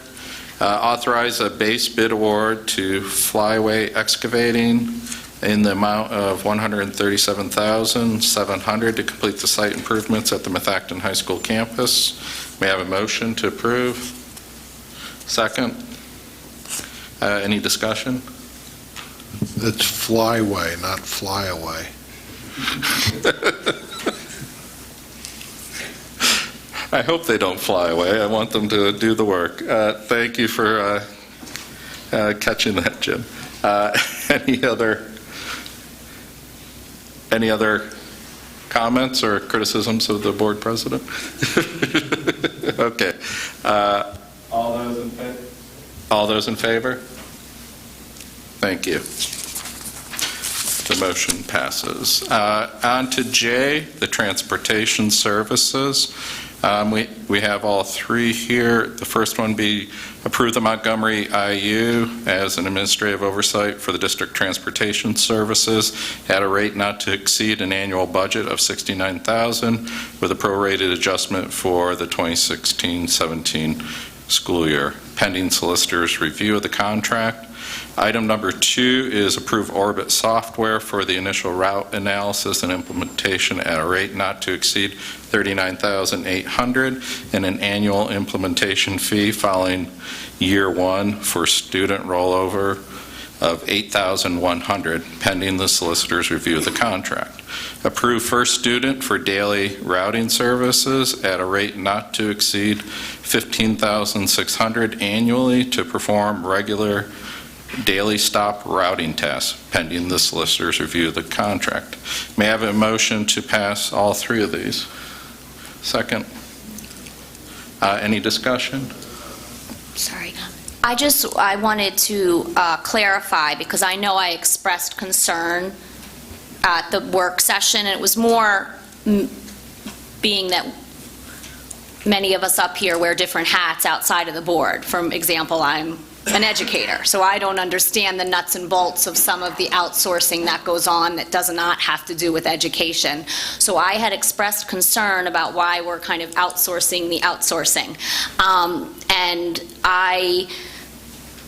Authorize a base bid award to Flyway Excavating in the amount of $137,700 to complete the site improvements at the Methacton High School campus. May I have a motion to approve? Second. Any discussion? It's flyway, not flyaway. I hope they don't fly away. I want them to do the work. Thank you for catching that, Jim. Any other comments or criticisms of the board president? Okay. All those in favor? All those in favor? Thank you. The motion passes. On to J, the transportation services. We have all three here. The first one be approve the Montgomery IU as an administrative oversight for the district transportation services at a rate not to exceed an annual budget of $69,000 with a prorated adjustment for the 2016-17 school year, pending solicitor's review of the contract. Item number 2 is approve Orbit software for the initial route analysis and implementation at a rate not to exceed $39,800 and an annual implementation fee following year 1 for student rollover of $8,100 pending the solicitor's review of the contract. Approve first student for daily routing services at a rate not to exceed $15,600 annually to perform regular daily stop routing tasks pending the solicitor's review of the contract. May I have a motion to pass all three of these? Second. Any discussion? Sorry. I wanted to clarify, because I know I expressed concern at the work session, and it was more being that many of us up here wear different hats outside of the board. For example, I'm an educator, so I don't understand the nuts and bolts of some of the outsourcing that goes on that does not have to do with education. So I had expressed concern about why we're kind of outsourcing the outsourcing. And I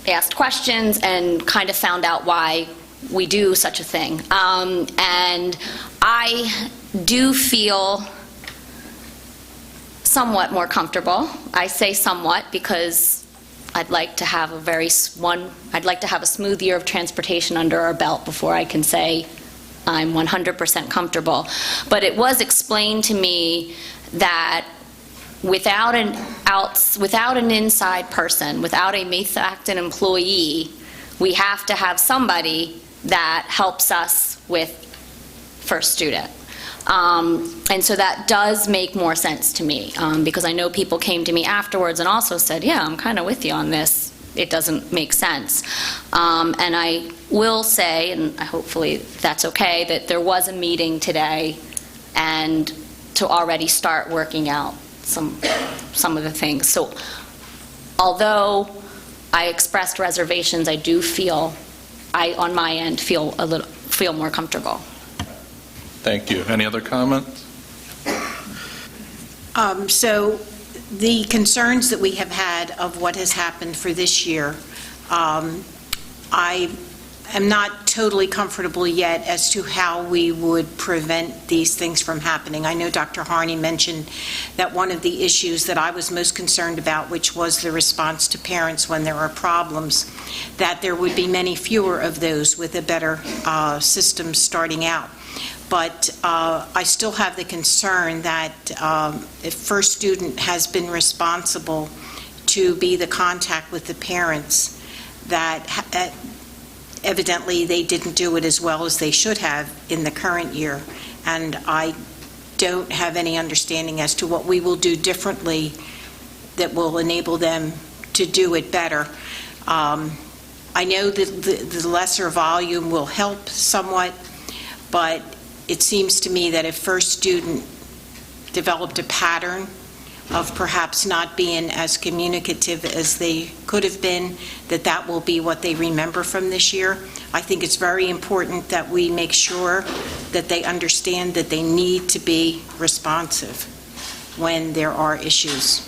asked questions and kind of found out why we do such a thing. And I do feel somewhat more comfortable. I say somewhat because I'd like to have a smooth year of transportation under our belt before I can say I'm 100% comfortable. But it was explained to me that without an inside person, without a Methacton employee, we have to have somebody that helps us with first student. And so that does make more sense to me, because I know people came to me afterwards and also said, yeah, I'm kind of with you on this. It doesn't make sense. And I will say, and hopefully that's okay, that there was a meeting today and to already start working out some of the things. So although I expressed reservations, I do feel, on my end, feel more comfortable. Thank you. Any other comments? So the concerns that we have had of what has happened for this year, I am not totally comfortable yet as to how we would prevent these things from happening. I know Dr. Harney mentioned that one of the issues that I was most concerned about, which was the response to parents when there are problems, that there would be many fewer of those with a better system starting out. But I still have the concern that if first student has been responsible to be the contact with the parents, that evidently they didn't do it as well as they should have in the current year. And I don't have any understanding as to what we will do differently that will enable them to do it better. I know that the lesser volume will help somewhat, but it seems to me that if first student developed a pattern of perhaps not being as communicative as they could have been, that will be what they remember from this year. I think it's very important that we make sure that they understand that they need to be responsive when there are issues.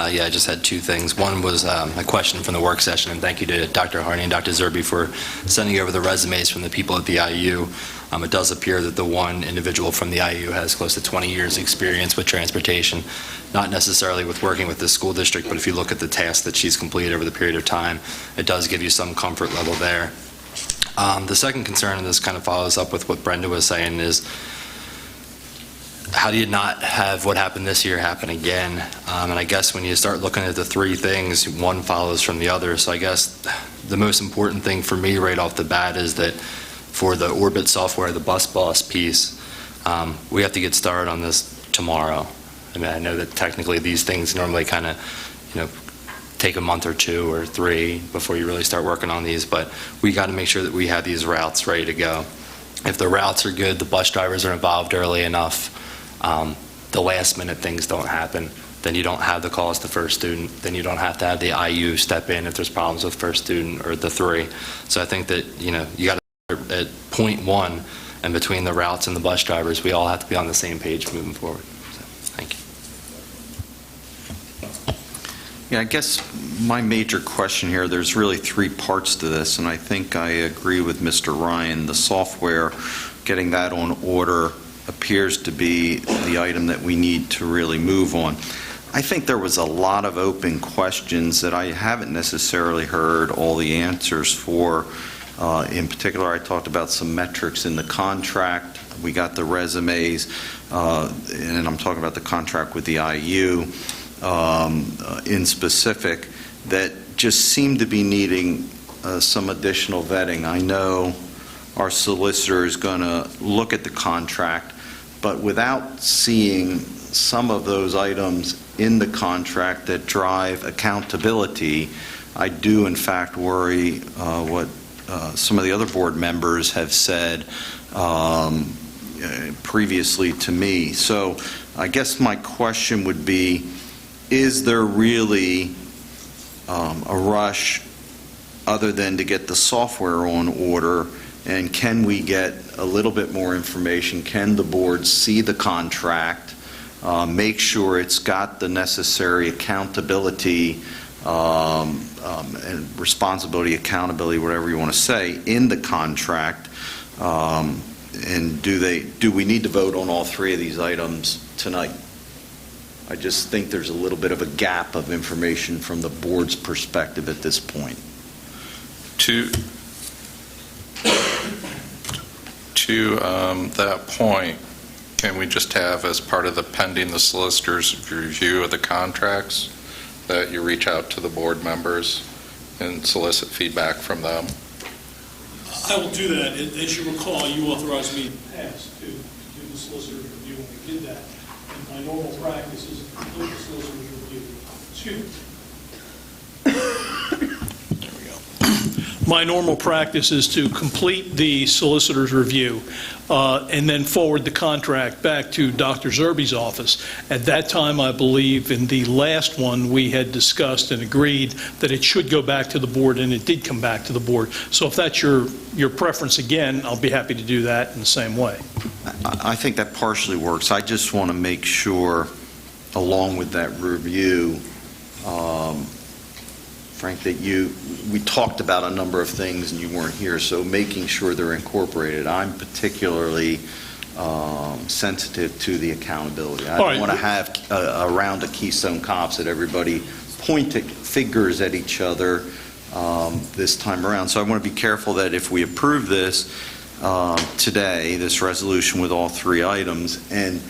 Yeah, I just had two things. One was a question from the work session, and thank you to Dr. Harney and Dr. Zerby for sending over the resumes from the people at the IU. It does appear that the one individual from the IU has close to 20 years' experience with transportation, not necessarily with working with the school district, but if you look at the tasks that she's completed over the period of time, it does give you some comfort level there. The second concern, and this kind of follows up with what Brenda was saying, is how do you not have what happened this year happen again? And I guess when you start looking at the three things, one follows from the other. So I guess the most important thing for me right off the bat is that for the Orbit software, the Bus Boss piece, we have to get started on this tomorrow. I mean, I know that technically these things normally kind of, take a month or 2 or 3 before you really start working on these, but we got to make sure that we have these routes ready to go. If the routes are good, the bus drivers are involved early enough, the last minute things don't happen, then you don't have the calls to first student, then you don't have to have the IU step in if there's problems with first student or the 3. So I think that, you got to, at point 1, and between the routes and the bus drivers, we all have to be on the same page moving forward. So, thank you. Yeah, I guess my major question here, there's really 3 parts to this, and I think I agree with Mr. Ryan. The software, getting that on order appears to be the item that we need to really move on. I think there was a lot of open questions that I haven't necessarily heard all the answers for. In particular, I talked about some metrics in the contract. We got the resumes, and I'm talking about the contract with the IU in specific, that just seem to be needing some additional vetting. I know our solicitor is going to look at the contract, but without seeing some of those items in the contract that drive accountability, I do in fact worry what some of the other board members have said previously to me. So I guess my question would be, is there really a rush other than to get the software on order, and can we get a little bit more information? Can the board see the contract, make sure it's got the necessary accountability and responsibility, accountability, whatever you want to say, in the contract? And do we need to vote on all three of these items tonight? I just think there's a little bit of a gap of information from the board's perspective at this point. To that point, can we just have, as part of the pending the solicitor's review of the contracts, that you reach out to the board members and solicit feedback from them? I will do that. As you recall, you authorized me in the past to do the solicitor's review, and we did that. And my normal practice is to complete the solicitor's review. There we go. My normal practice is to complete the solicitor's review and then forward the contract back to Dr. Zerbe's office. At that time, I believe in the last one, we had discussed and agreed that it should go back to the board, and it did come back to the board. So if that's your preference again, I'll be happy to do that in the same way. I think that partially works. I just want to make sure, along with that review, Frank, that we talked about a number of things and you weren't here, so making sure they're incorporated. I'm particularly sensitive to the accountability. I don't want to have around a Keystone Cops that everybody pointed fingers at each other this time around. So I want to be careful that if we approve this today, this resolution with all three items, and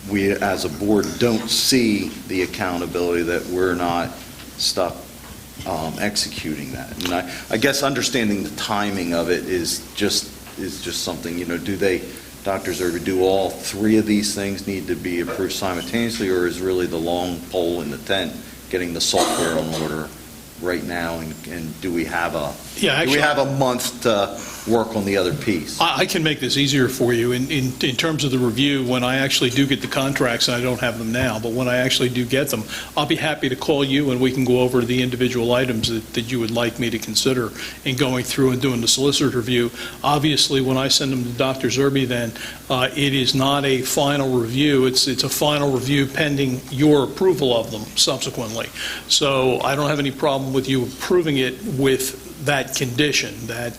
we as a board don't see the accountability, that we're not stuck executing that. And I guess understanding the timing of it is just something, do they, Dr. Zerbe, do all three of these things need to be approved simultaneously, or is really the long pole in the tent getting the software on order right now, and do we have a month to work on the other piece? I can make this easier for you. In terms of the review, when I actually do get the contracts, and I don't have them now, but when I actually do get them, I'll be happy to call you and we can go over the individual items that you would like me to consider in going through and doing the solicitor's review. Obviously, when I send them to Dr. Zerbe, then it is not a final review. It's a final review pending your approval of them subsequently. So I don't have any problem with you approving it with that condition, that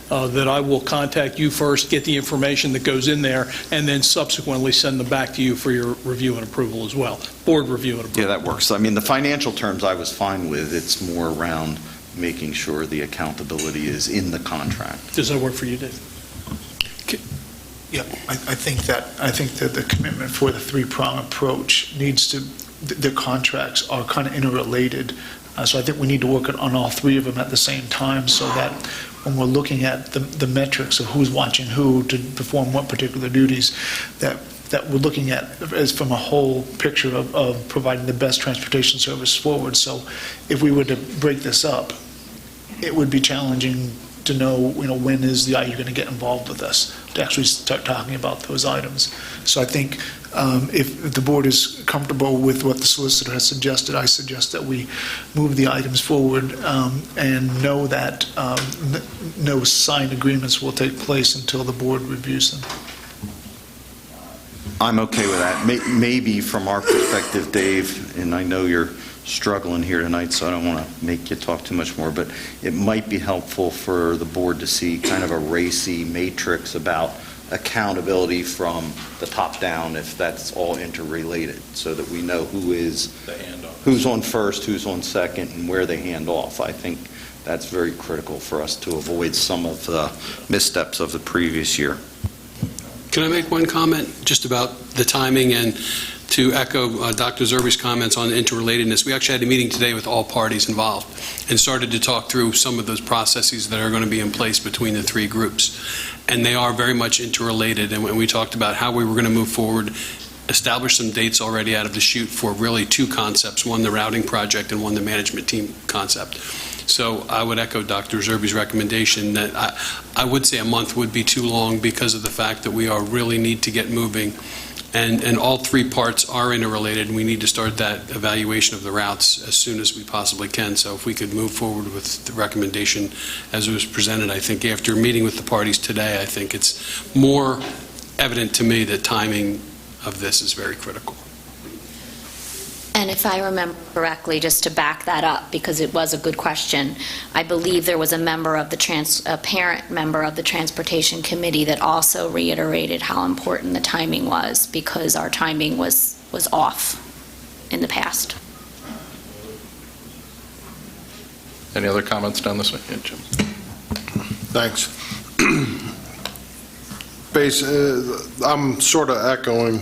I will contact you first, get the information that goes in there, and then subsequently send them back to you for your review and approval as well, board review and approval. Yeah, that works. I mean, the financial terms I was fine with. It's more around making sure the accountability is in the contract. Does that work for you, Dave? Yeah, I think that the commitment for the three-prong approach needs to, the contracts are kind of interrelated. So I think we need to work on all three of them at the same time, so that when we're looking at the metrics of who's watching who to perform what particular duties, that we're looking at as from a whole picture of providing the best transportation service forward. So if we were to break this up, it would be challenging to know, when is the IU going to get involved with us to actually start talking about those items. So I think if the board is comfortable with what the solicitor has suggested, I suggest that we move the items forward and know that no signed agreements will take place until the board reviews them. I'm okay with that. Maybe from our perspective, Dave, and I know you're struggling here tonight, so I don't want to make you talk too much more, but it might be helpful for the board to see kind of a racy matrix about accountability from the top down, if that's all interrelated, so that we know who's on first, who's on second, and where they hand off. I think that's very critical for us to avoid some of the missteps of the previous year. Can I make one comment just about the timing and to echo Dr. Zerbe's comments on interrelatedness, we actually had a meeting today with all parties involved and started to talk through some of those processes that are going to be in place between the three groups. And they are very much interrelated. And when we talked about how we were going to move forward, establish some dates already out of the chute for really two concepts, one the routing project and one the management team concept. So I would echo Dr. Zerbe's recommendation that I would say a month would be too long because of the fact that we really need to get moving. And all three parts are interrelated, and we need to start that evaluation of the routes as soon as we possibly can. So if we could move forward with the recommendation as it was presented, I think after meeting with the parties today, I think it's more evident to me that timing of this is very critical. And if I remember correctly, just to back that up, because it was a good question, I believe there was a parent member of the Transportation Committee that also reiterated how important the timing was, because our timing was off in the past. Any other comments down this way? Yeah, Jim. Thanks. I'm sort of echoing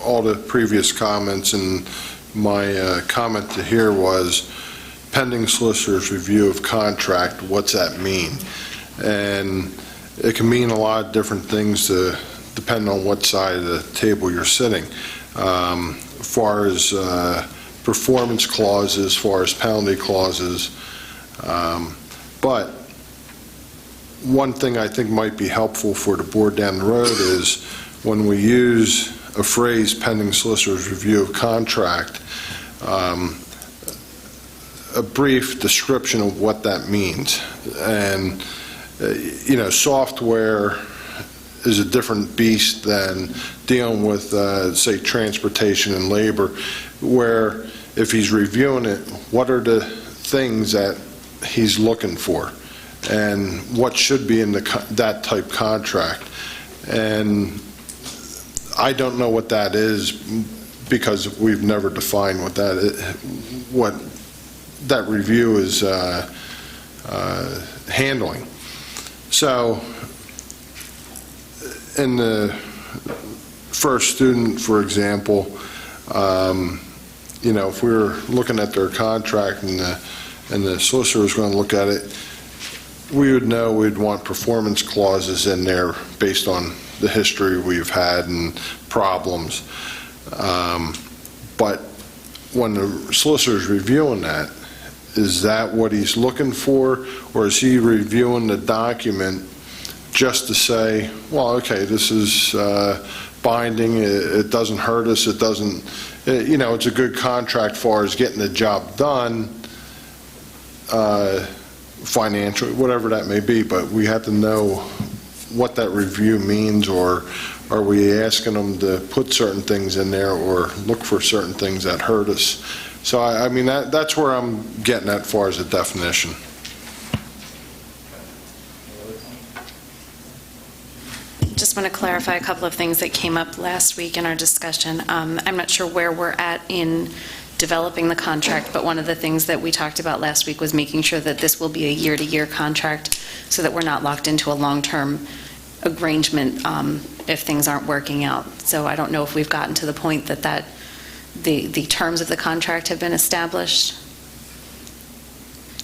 all the previous comments, and my comment to here was pending solicitor's review of contract. What's that mean? And it can mean a lot of different things depending on what side of the table you're sitting. As far as performance clauses, as far as penalty clauses. But one thing I think might be helpful for the board down the road is when we use a phrase, pending solicitor's review of contract, a brief description of what that means. And, software is a different beast than dealing with, say, transportation and labor, where if he's reviewing it, what are the things that he's looking for? And what should be in that type contract? And I don't know what that is because we've never defined what that review is handling. So, in the first student, for example, if we were looking at their contract and the solicitor was going to look at it, we would know we'd want performance clauses in there based on the history we've had and problems. But when the solicitor's reviewing that, is that what he's looking for, or is he reviewing the document just to say, well, okay, this is binding, it doesn't hurt us, it doesn't, it's a good contract as far as getting the job done, financially, whatever that may be, but we have to know what that review means, or are we asking them to put certain things in there or look for certain things that hurt us? So, I mean, that's where I'm getting at as far as the definition. Just want to clarify a couple of things that came up last week in our discussion. I'm not sure where we're at in developing the contract, but one of the things that we talked about last week was making sure that this will be a year-to-year contract so that we're not locked into a long-term arrangement if things aren't working out. So I don't know if we've gotten to the point that the terms of the contract have been established.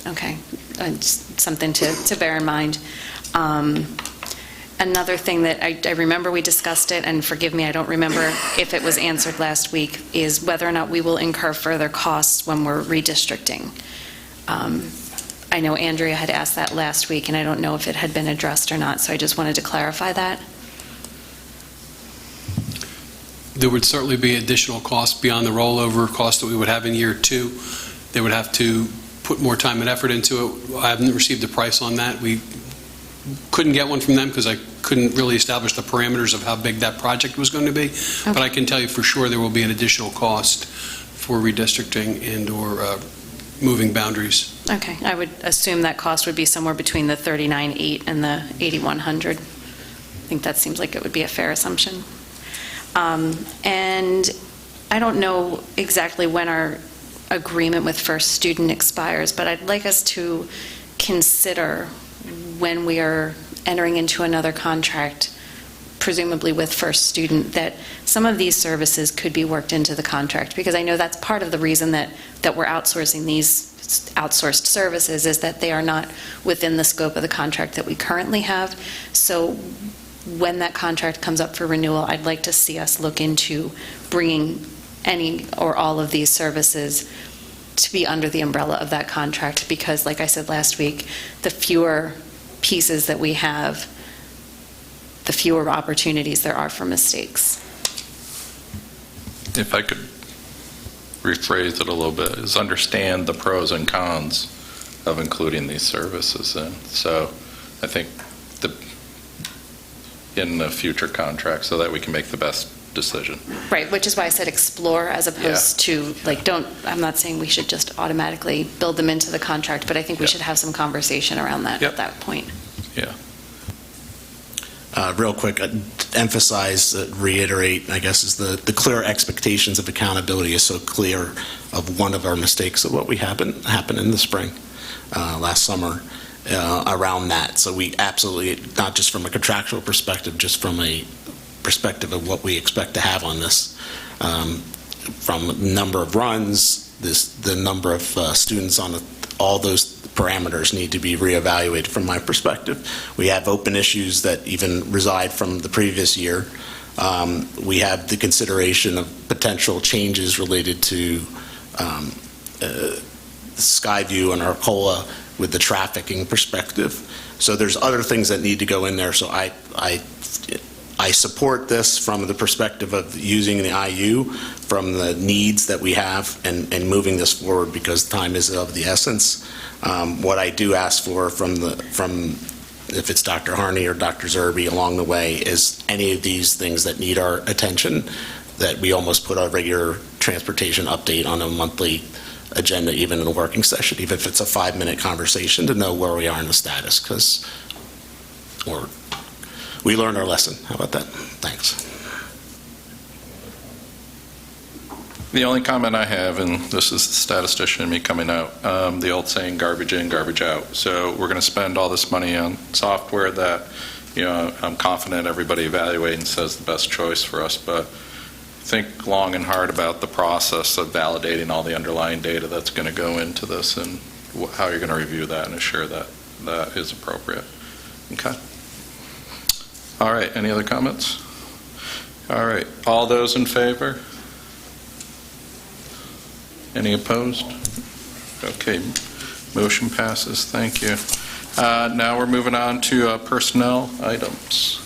Okay, just something to bear in mind. Another thing that I remember we discussed it, and forgive me, I don't remember if it was answered last week, is whether or not we will incur further costs when we're redistricting. I know Andrea had asked that last week, and I don't know if it had been addressed or not, so I just wanted to clarify that. There would certainly be additional costs beyond the rollover cost that we would have in year two. They would have to put more time and effort into it. I haven't received a price on that. We couldn't get one from them because I couldn't really establish the parameters of how big that project was going to be. Okay. But I can tell you for sure there will be an additional cost for redistricting and/or moving boundaries. Okay, I would assume that cost would be somewhere between the $39,800 and the $8,100. I think that seems like it would be a fair assumption. And I don't know exactly when our agreement with First Student expires, but I'd like us to consider when we are entering into another contract, presumably with First Student, that some of these services could be worked into the contract, because I know that's part of the reason that we're outsourcing these outsourced services, is that they are not within the scope of the contract that we currently have. So when that contract comes up for renewal, I'd like to see us look into bringing any or all of these services to be under the umbrella of that contract, because like I said last week, the fewer pieces that we have, the fewer opportunities there are for mistakes. If I could rephrase it a little bit, is understand the pros and cons of including these services in. So I think in the future contract, so that we can make the best decision. Right, which is why I said explore as opposed to, like, I'm not saying we should just automatically build them into the contract, but I think we should have some conversation around that at that point. Yeah. Real quick, emphasize, reiterate, I guess, is the clear expectations of accountability is so clear of one of our mistakes of what we happened in the spring, last summer, around that. So we absolutely, not just from a contractual perspective, just from a perspective of what we expect to have on this, from number of runs, the number of students on all those parameters need to be reevaluated from my perspective. We have open issues that even reside from the previous year. We have the consideration of potential changes related to Skyview and Arcola with the trafficking perspective. So there's other things that need to go in there. So I support this from the perspective of using the IU, from the needs that we have, and moving this forward, because time is of the essence. What I do ask for from if it's Dr. Harney or Dr. Zerbe along the way, is any of these things that need our attention, that we almost put our regular transportation update on a monthly agenda, even in a working session, even if it's a 5-minute conversation, to know where we are in the status, because we learned our lesson. How about that? Thanks. The only comment I have, and this is the statistician in me coming out, the old saying, garbage in, garbage out. So we're going to spend all this money on software that, I'm confident everybody evaluating says the best choice for us, but think long and hard about the process of validating all the underlying data that's going to go into this, and how you're going to review that and assure that that is appropriate. Okay. All right, any other comments? All right, all those in favor? Any opposed? Okay, motion passes, thank you. Now we're moving on to personnel items.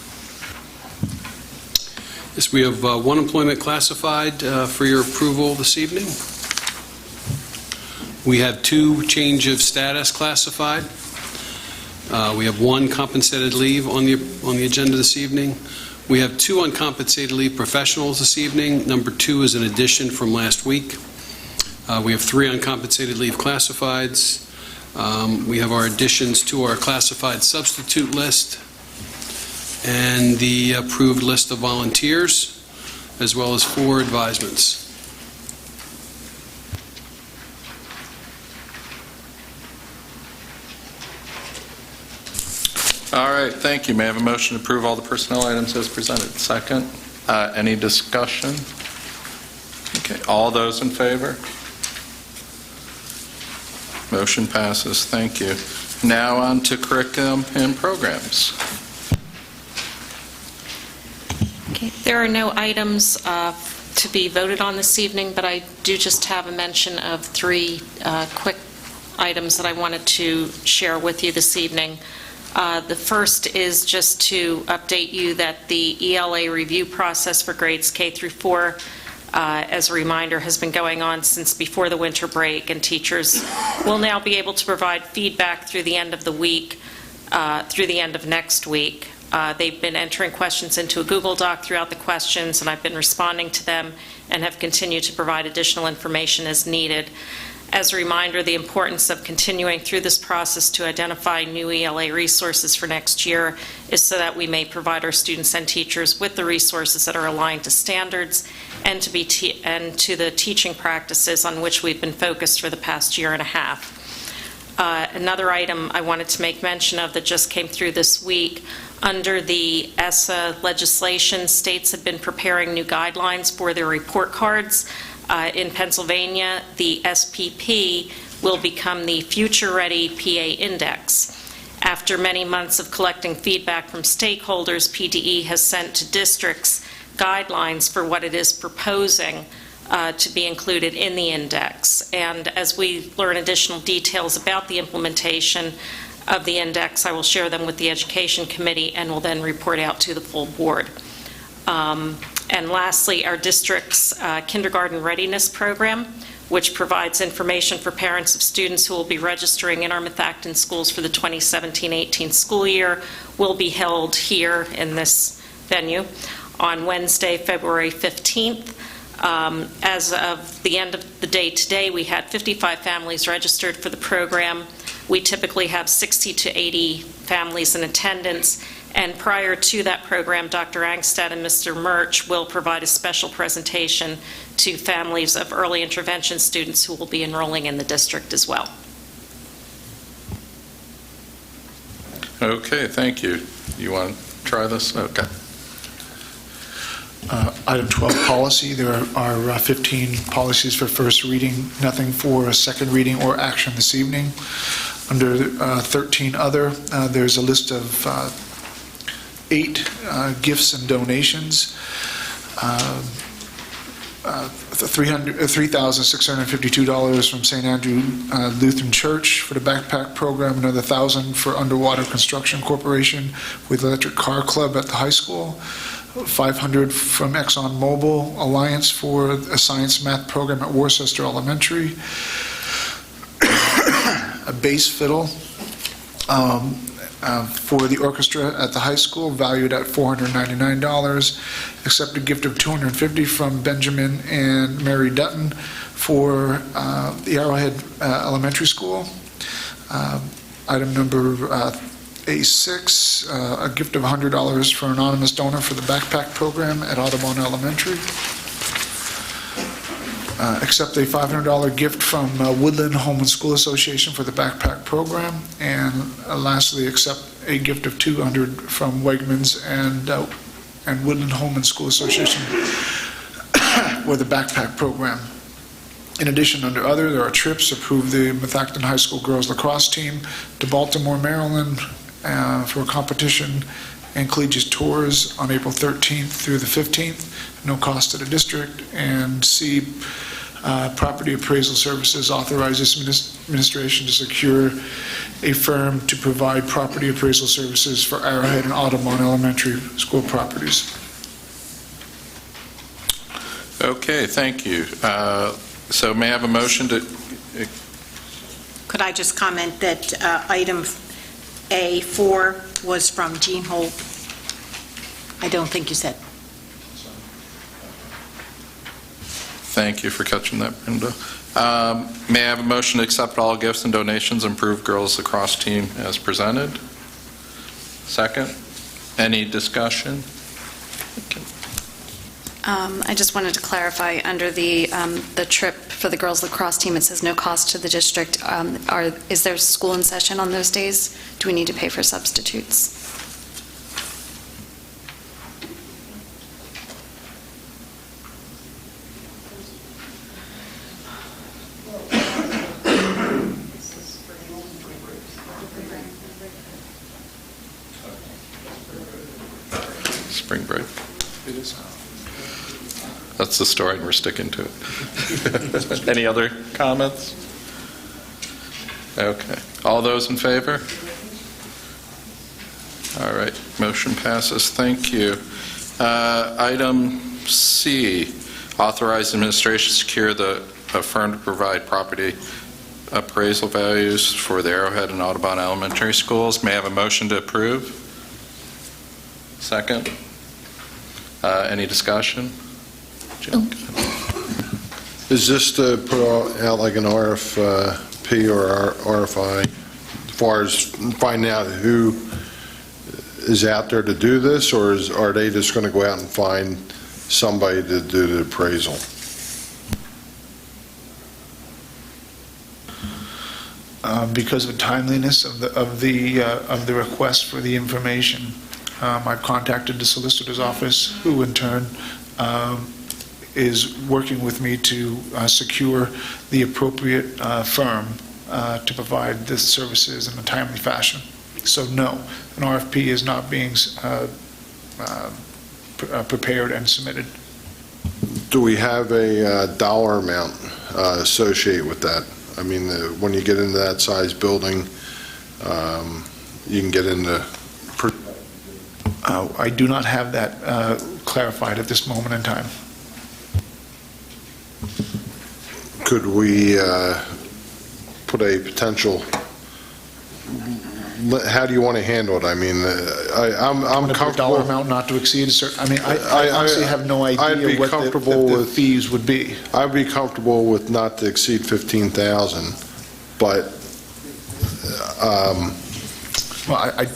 Yes, we have one employment classified for your approval this evening. We have 2 change of status classified. We have 1 compensated leave on the agenda this evening. We have 2 uncompensated leave professionals this evening. Number 2 is an addition from last week. We have 3 uncompensated leave classifieds. We have our additions to our classified substitute list, and the approved list of volunteers, as well as 4 advisements. All right, thank you. May I have a motion to approve all the personnel items as presented? Second. Any discussion? Okay, all those in favor? Motion passes, thank you. Now on to curriculum and programs. Okay, there are no items to be voted on this evening, but I do just have a mention of 3 quick items that I wanted to share with you this evening. The first is just to update you that the ELA review process for grades K through 4, as a reminder, has been going on since before the winter break, and teachers will now be able to provide feedback through the end of the week, through the end of next week. They've been entering questions into a Google Doc throughout the questions, and I've been responding to them and have continued to provide additional information as needed. As a reminder, the importance of continuing through this process to identify new ELA resources for next year is so that we may provide our students and teachers with the resources that are aligned to standards and to the teaching practices on which we've been focused for the past year and a half. Another item I wanted to make mention of that just came through this week, Under the ESSA legislation, states have been preparing new guidelines for their report cards. In Pennsylvania, the SPP will become the Future Ready PA Index. After many months of collecting feedback from stakeholders, PDE has sent to districts guidelines for what it is proposing to be included in the index. And as we learn additional details about the implementation of the index, I will share them with the Education Committee and will then report out to the full board. And lastly, our district's kindergarten readiness program, which provides information for parents of students who will be registering in our Methacton schools for the 2017-18 school year, will be held here in this venue on Wednesday, February 15th. As of the end of the day today, we had 55 families registered for the program. We typically have 60 to 80 families in attendance. And prior to that program, Dr. Angstad and Mr. Murch will provide a special presentation to families of early intervention students who will be enrolling in the district as well. Okay, thank you. You want to try this? Okay. Item 12, policy. There are 15 policies for first reading, nothing for a second reading or action this evening. Under 13 other, there's a list of 8 gifts and donations. $3,652 from St. Andrew Lutheran Church for the backpack program, another $1,000 for Underwater Construction Corporation with Electric Car Club at the high school, $500 from Exxon Mobil Alliance for a science math program at Worcester Elementary, a bass fiddle for the orchestra at the high school, valued at $499. Accept a gift of $250 from Benjamin and Mary Dutton for the Arrowhead Elementary School. Item number A6, a gift of $100 for an anonymous donor for the backpack program at Audubon Elementary. Accept a $500 gift from Woodland Home and School Association for the backpack program. And lastly, accept a gift of $200 from Wegmans and Woodland Home and School Association for the backpack program. In addition, under other, there are trips. Approve the Methacton High School girls lacrosse team to Baltimore, Maryland for a competition and collegiate tours on April 13th through the 15th, no cost to the district. And C, property appraisal services, authorize this administration to secure a firm to provide property appraisal services for Arrowhead and Audubon Elementary School properties. Okay, thank you. So may I have a motion to... Could I just comment that item A4 was from Jean Holt? I don't think you said. Thank you for catching that, Brenda. May I have a motion to accept all gifts and donations and approve girls lacrosse team as presented? Second. Any discussion? I just wanted to clarify, under the trip for the girls lacrosse team, it says no cost to the district. Is there school in session on those days? Do we need to pay for substitutes? Spring break. It is. That's the story, and we're sticking to it. Any other comments? Okay. All those in favor? All right. Motion passes. Thank you. Item C, authorize administration to secure a firm to provide property appraisal values for the Arrowhead and Audubon Elementary Schools. May I have a motion to approve? Second. Any discussion? Is this to put out like an RFP or RFI as far as finding out who is out there to do this, or are they just going to go out and find somebody to do the appraisal? Because of the timeliness of the request for the information, I've contacted the solicitor's office, who in turn is working with me to secure the appropriate firm to provide the services in a timely fashion. So no, an RFP is not being prepared and submitted. Do we have a dollar amount associated with that? I mean, when you get into that size building, you can get into... I do not have that clarified at this moment in time. Could we put a potential, how do you want to handle it? I mean, I'm comfortable. Dollar amount not to exceed a certain, I mean, I honestly have no idea what the fees would be. I'd be comfortable with not to exceed 15,000, but well,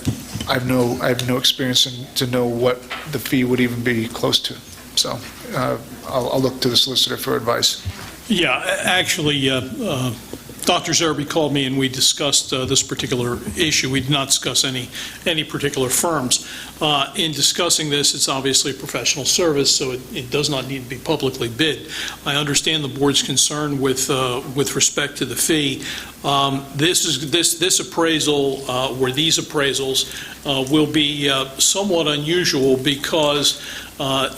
I have no experience to know what the fee would even be close to. So I'll look to the solicitor for advice. Yeah, actually, Dr. Zerby called me and we discussed this particular issue. We did not discuss any particular firms. In discussing this, it's obviously a professional service, so it does not need to be publicly bid. I understand the board's concern with respect to the fee. This appraisal, or these appraisals, will be somewhat unusual because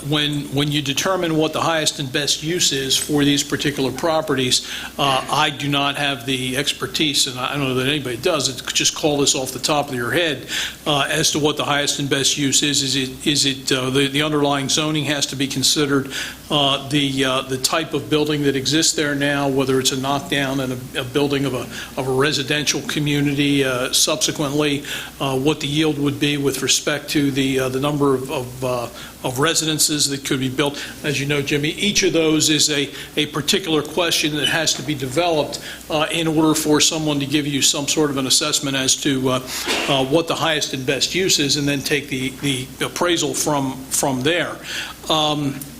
when you determine what the highest and best use is for these particular properties, I do not have the expertise, and I don't know that anybody does, just call this off the top of your head, as to what the highest and best use is. Is it the underlying zoning has to be considered, the type of building that exists there now, whether it's a knockdown and a building of a residential community, subsequently, what the yield would be with respect to the number of residences that could be built. As you know, Jimmy, each of those is a particular question that has to be developed in order for someone to give you some sort of an assessment as to what the highest and best use is, and then take the appraisal from there.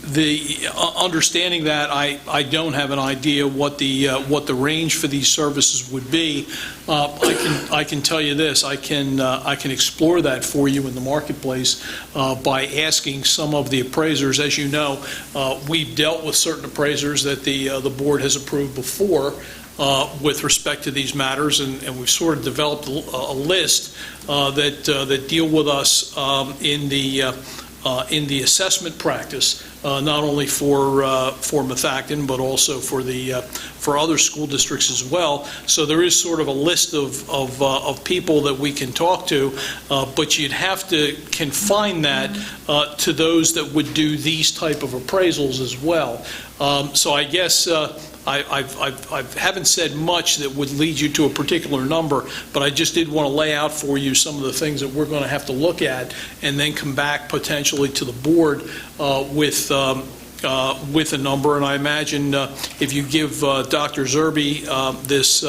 The understanding that I don't have an idea what the range for these services would be. I can tell you this. I can explore that for you in the marketplace by asking some of the appraisers. As you know, we've dealt with certain appraisers that the board has approved before with respect to these matters, and we've sort of developed a list that deal with us in the assessment practice, not only for Methacton, but also for other school districts as well. So there is sort of a list of people that we can talk to, but you'd have to confine that to those that would do these type of appraisals as well. So I guess I haven't said much that would lead you to a particular number, but I just did want to lay out for you some of the things that we're going to have to look at, and then come back potentially to the board with a number. And I imagine if you give Dr. Zerby this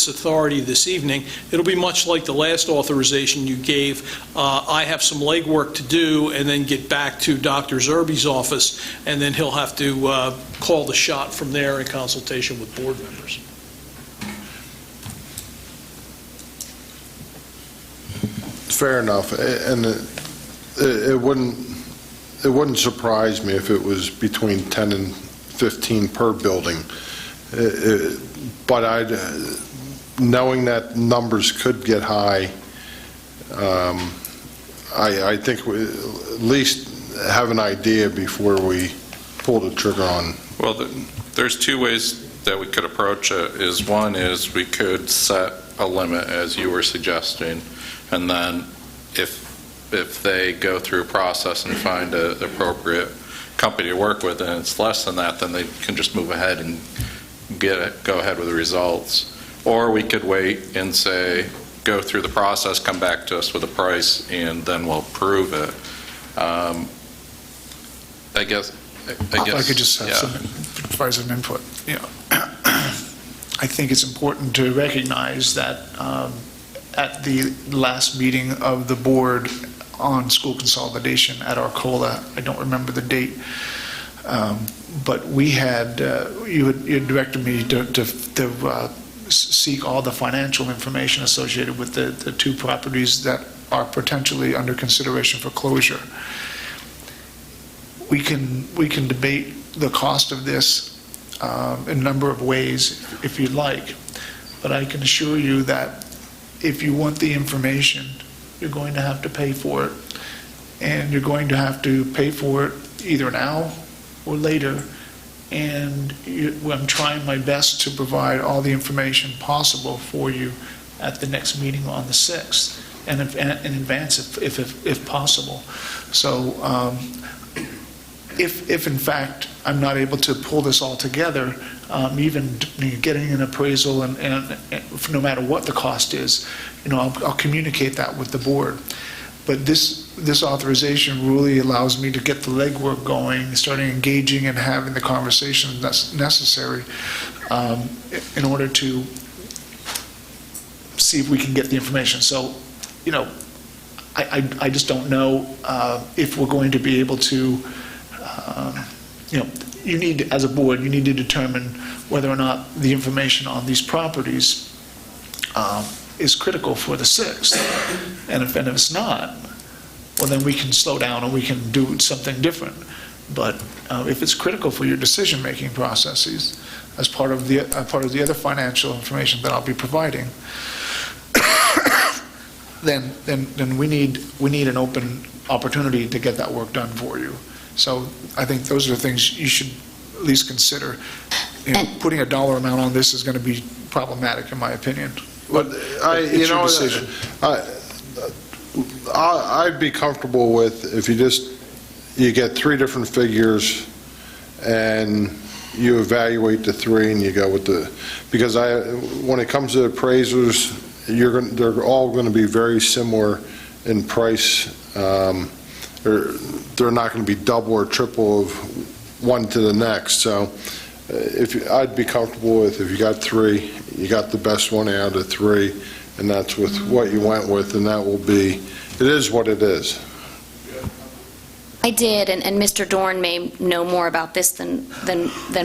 authority this evening, it'll be much like the last authorization you gave. I have some legwork to do and then get back to Dr. Zerby's office, and then he'll have to call the shot from there in consultation with board members. Fair enough, and it wouldn't surprise me if it was between 10 and 15 per building. But knowing that numbers could get high, I think we at least have an idea before we pull the trigger on. Well, there's two ways that we could approach it. One is we could set a limit, as you were suggesting, and then if they go through a process and find an appropriate company to work with, and it's less than that, then they can just move ahead and go ahead with the results. Or we could wait and say, go through the process, come back to us with a price, and then we'll approve it. I guess. If I could just provide some input. I think it's important to recognize that at the last meeting of the board on school consolidation at Arcola, I don't remember the date, but we had, you had directed me to seek all the financial information associated with the two properties that are potentially under consideration for closure. We can debate the cost of this in a number of ways if you'd like, but I can assure you that if you want the information, you're going to have to pay for it, and you're going to have to pay for it either now or later, and I'm trying my best to provide all the information possible for you at the next meeting on the 6th, and in advance if possible. So if in fact I'm not able to pull this all together, even getting an appraisal and no matter what the cost is, I'll communicate that with the board. But this authorization really allows me to get the legwork going, starting engaging and having the conversation that's necessary in order to see if we can get the information. So, I just don't know if we're going to be able to, you need, as a board, you need to determine whether or not the information on these properties is critical for the 6th. And if it's not, well, then we can slow down and we can do something different. But if it's critical for your decision-making processes, as part of the other financial information that I'll be providing, then we need an open opportunity to get that work done for you. So I think those are the things you should at least consider. Putting a dollar amount on this is going to be problematic, in my opinion. But it's your decision. I'd be comfortable with if you get 3 different figures and you evaluate the 3 and you go with because when it comes to appraisers, they're all going to be very similar in price. They're not going to be double or triple of one to the next. So I'd be comfortable with if you got 3, you got the best one out of 3, and that's with what you went with, and that will be, it is what it is. I did, and Mr. Dorn may know more about this than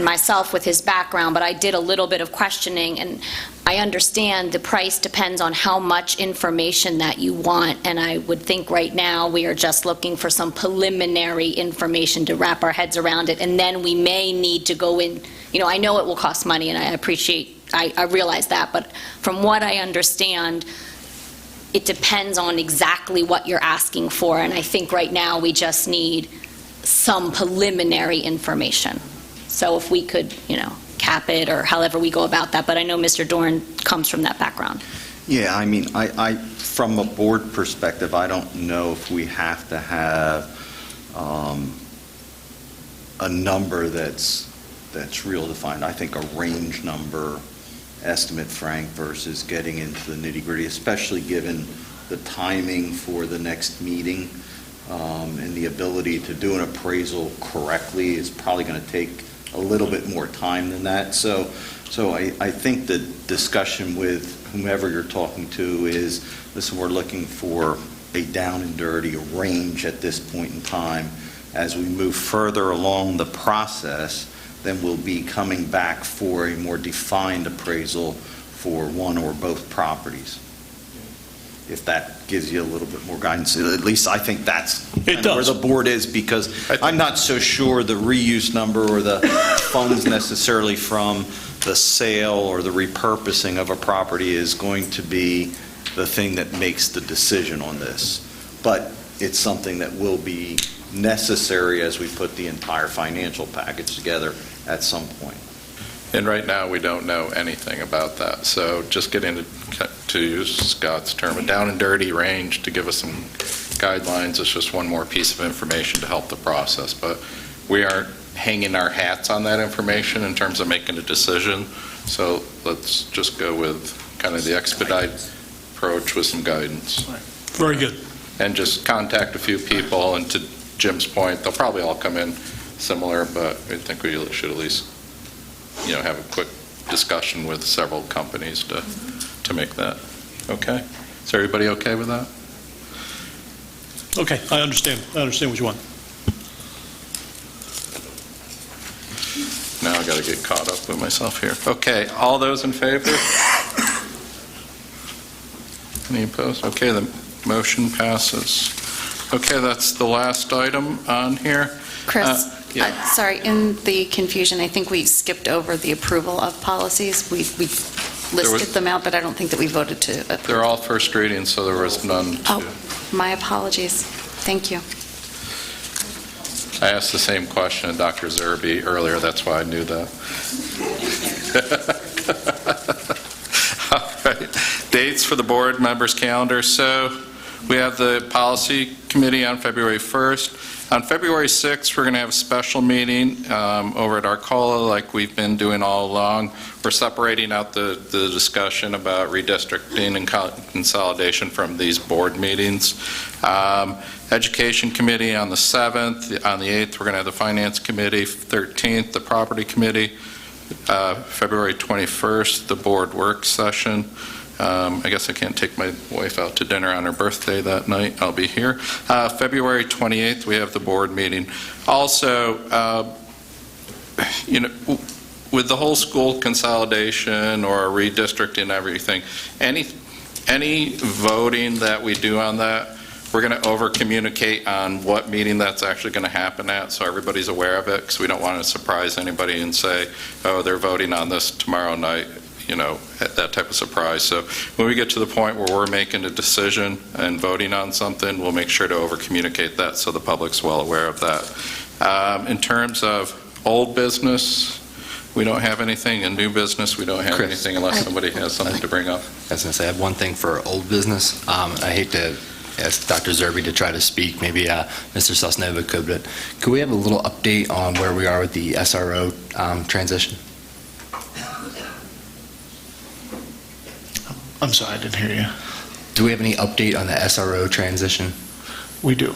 myself with his background, but I did a little bit of questioning, and I understand the price depends on how much information that you want, and I would think right now we are just looking for some preliminary information to wrap our heads around it, and then we may need to go in. I know it will cost money, and I realize that, but from what I understand, it depends on exactly what you're asking for, and I think right now we just need some preliminary information. So if we could, cap it or however we go about that, but I know Mr. Dorn comes from that background. Yeah, I mean, I from a board perspective, I don't know if we have to have a number that's real defined. I think a range number estimate, Frank, versus getting into the nitty-gritty, especially given the timing for the next meeting, and the ability to do an appraisal correctly is probably going to take a little bit more time than that. So I think the discussion with whomever you're talking to is, listen, we're looking for a down and dirty range at this point in time. As we move further along the process, then we'll be coming back for a more defined appraisal for one or both properties. If that gives you a little bit more guidance, at least I think that's kind of where the board is, because I'm not so sure the reuse number or the funds necessarily from the sale or the repurposing of a property is going to be the thing that makes the decision on this. But it's something that will be necessary as we put the entire financial package together at some point. And right now, we don't know anything about that. So just get into, to use Scott's term, a down and dirty range to give us some guidelines. It's just one more piece of information to help the process. But we aren't hanging our hats on that information in terms of making a decision. So let's just go with kind of the expedite approach with some guidance. Very good. And just contact a few people, and to Jim's point, they'll probably all come in similar, but I think we should at least have a quick discussion with several companies to make that. Okay? Is everybody okay with that? Okay, I understand. I understand what you want. Now I got to get caught up with myself here. Okay, all those in favor? Any opposed? Okay, the Motion passes. Okay, that's the last item on here. Chris, yeah. sorry, in the confusion, I think we skipped over the approval of policies. We listed them out, but I don't think that we voted to approve. They're all first reading, so there was none to... Oh, my apologies. Thank you. I asked the same question of Dr. Zerbe earlier, that's why I knew that. All right. Dates for the board members' calendar. So we have the policy committee on February 1st. On February 6th, we're going to have a special meeting over at Arcola like we've been doing all along. We're separating out the discussion about redistricting and consolidation from these board meetings. Education committee on the 7th. On the 8th, we're going to have the finance committee. 13th, the property committee. February 21st, the board work session. I guess I can't take my wife out to dinner on her birthday that night. I'll be here. February 28th, we have the board meeting. Also, with the whole school consolidation or redistricting and everything, any voting that we do on that, we're going to over-communicate on what meeting that's actually going to happen at, so everybody's aware of it, because we don't want to surprise anybody and say, oh, they're voting on this tomorrow night, that type of surprise. So when we get to the point where we're making a decision and voting on something, we'll make sure to over-communicate that so the public's well aware of that. In terms of old business, we don't have anything. In new business, we don't have anything unless somebody has something to bring up. I was going to say, I have one thing for old business. I hate to ask Dr. Zerbe to try to speak. Maybe Mr. Sosnova could, but could we have a little update on where we are with the SRO transition? I'm sorry, I didn't hear you. Do we have any update on the SRO transition? We do.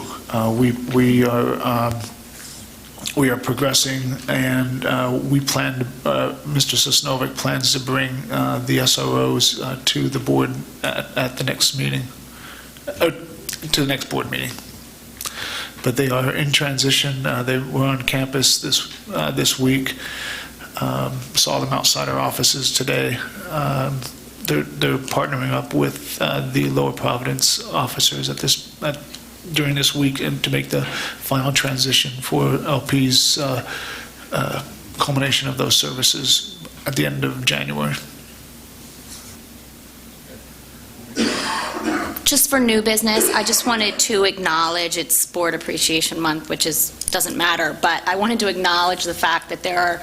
We are progressing, and we plan. Mr. Sosnovic plans to bring the SROs to the board at the next meeting, to the next board meeting. But they are in transition. They were on campus this week. Saw them outside our offices today. They're partnering up with the Lower Providence officers during this week and to make the final transition for LP's culmination of those services at the end of January. Just for new business, I just wanted to acknowledge it's Board Appreciation Month, which doesn't matter, but I wanted to acknowledge the fact that there are,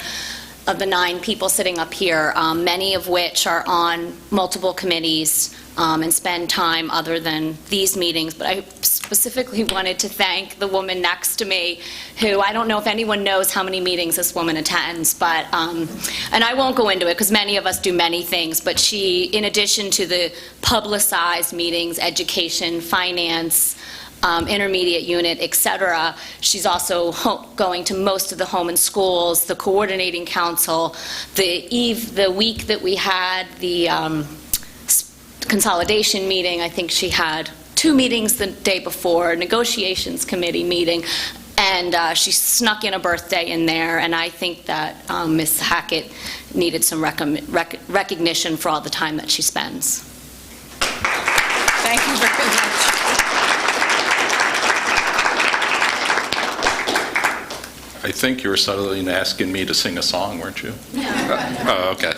of the 9 people sitting up here, many of which are on multiple committees and spend time other than these meetings. But I specifically wanted to thank the woman next to me, who I don't know if anyone knows how many meetings this woman attends, but, and I won't go into it because many of us do many things, but she, in addition to the publicized meetings, education, finance, intermediate unit, etc. She's also going to most of the home and schools, the coordinating council. The week that we had the consolidation meeting, I think she had 2 meetings the day before, negotiations committee meeting, and she snuck in a birthday in there, and I think that Ms. Hackett needed some recognition for all the time that she spends. Thank you very much. I think you were suddenly asking me to sing a song, weren't you? Yeah. Oh, okay.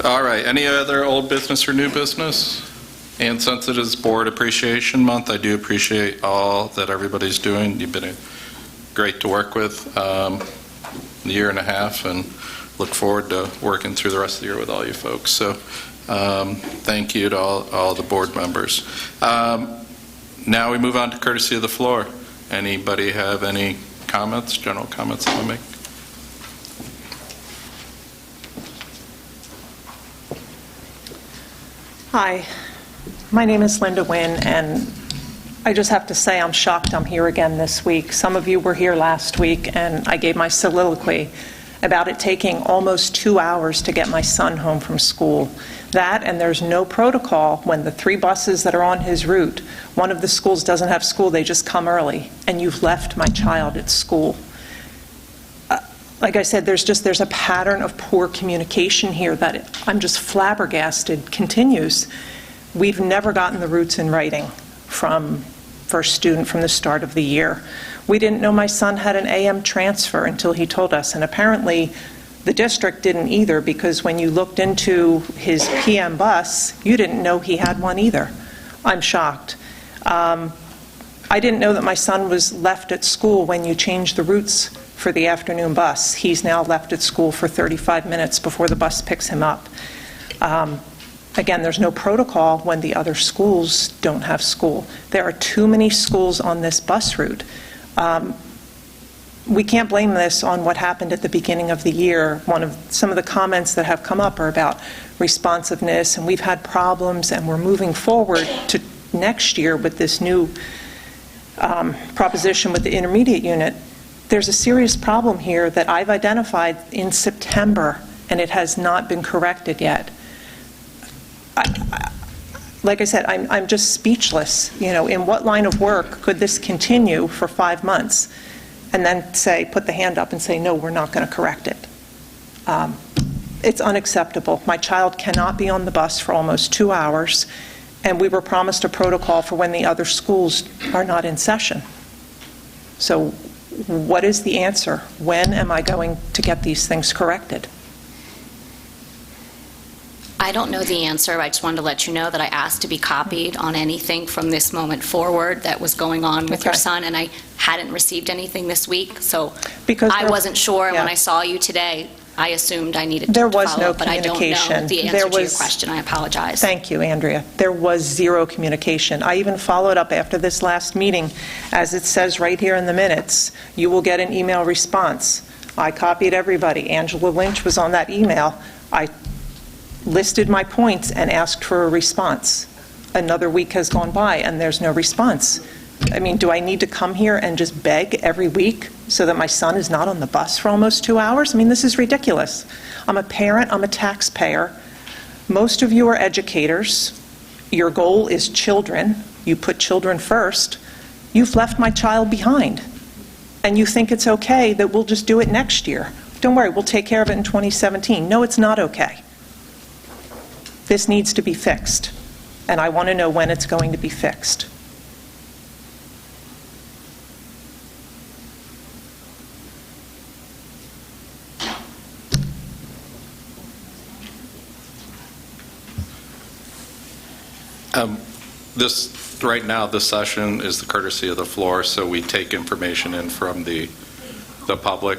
All right, any other old business or new business? And since it is Board Appreciation Month, I do appreciate all that everybody's doing. You've been great to work with a year and a half, and look forward to working through the rest of the year with all you folks. So thank you to all the board members. Now we move on to courtesy of the floor. Anybody have any comments, general comments they want to make? Hi, my name is Linda Wynn, and I just have to say I'm shocked I'm here again this week. Some of you were here last week, and I gave my soliloquy about it taking almost 2 hours to get my son home from school. That, and there's no protocol when the 3 buses that are on his route, one of the schools doesn't have school, they just come early, and you've left my child at school. Like I said, there's a pattern of poor communication here that I'm just flabbergasted continues. We've never gotten the routes in writing from first student from the start of the year. We didn't know my son had an AM transfer until he told us, and apparently the district didn't either, because when you looked into his PM bus, you didn't know he had one either. I'm shocked. I didn't know that my son was left at school when you changed the routes for the afternoon bus. He's now left at school for 35 minutes before the bus picks him up. Again, there's no protocol when the other schools don't have school. There are too many schools on this bus route. We can't blame this on what happened at the beginning of the year. Some of the comments that have come up are about responsiveness, and we've had problems, and we're moving forward to next year with this new proposition with the intermediate unit. There's a serious problem here that I've identified in September, and it has not been corrected yet. Like I said, I'm just speechless. You know, in what line of work could this continue for 5 months and then put the hand up and say, no, we're not going to correct it? It's unacceptable. My child cannot be on the bus for almost 2 hours, and we were promised a protocol for when the other schools are not in session. So what is the answer? When am I going to get these things corrected? I don't know the answer. I just wanted to let you know that I asked to be copied on anything from this moment forward that was going on with your son, and I hadn't received anything this week, so I wasn't sure. And when I saw you today, I assumed I needed to follow up, but I don't know the answer to your question. I apologize. Thank you, Andrea. There was zero communication. I even followed up after this last meeting. As it says right here in the minutes, you will get an email response. I copied everybody. Angela Lynch was on that email. I listed my points and asked for a response. Another week has gone by and there's no response. I mean, do I need to come here and just beg every week so that my son is not on the bus for almost 2 hours? I mean, this is ridiculous. I'm a parent, I'm a taxpayer. Most of you are educators. Your goal is children. You put children first. You've left my child behind. And you think it's okay that we'll just do it next year. Don't worry, we'll take care of it in 2017. No, it's not okay. This needs to be fixed, and I want to know when it's going to be fixed. Right now, this session is the courtesy of the floor, so we take information in from the public.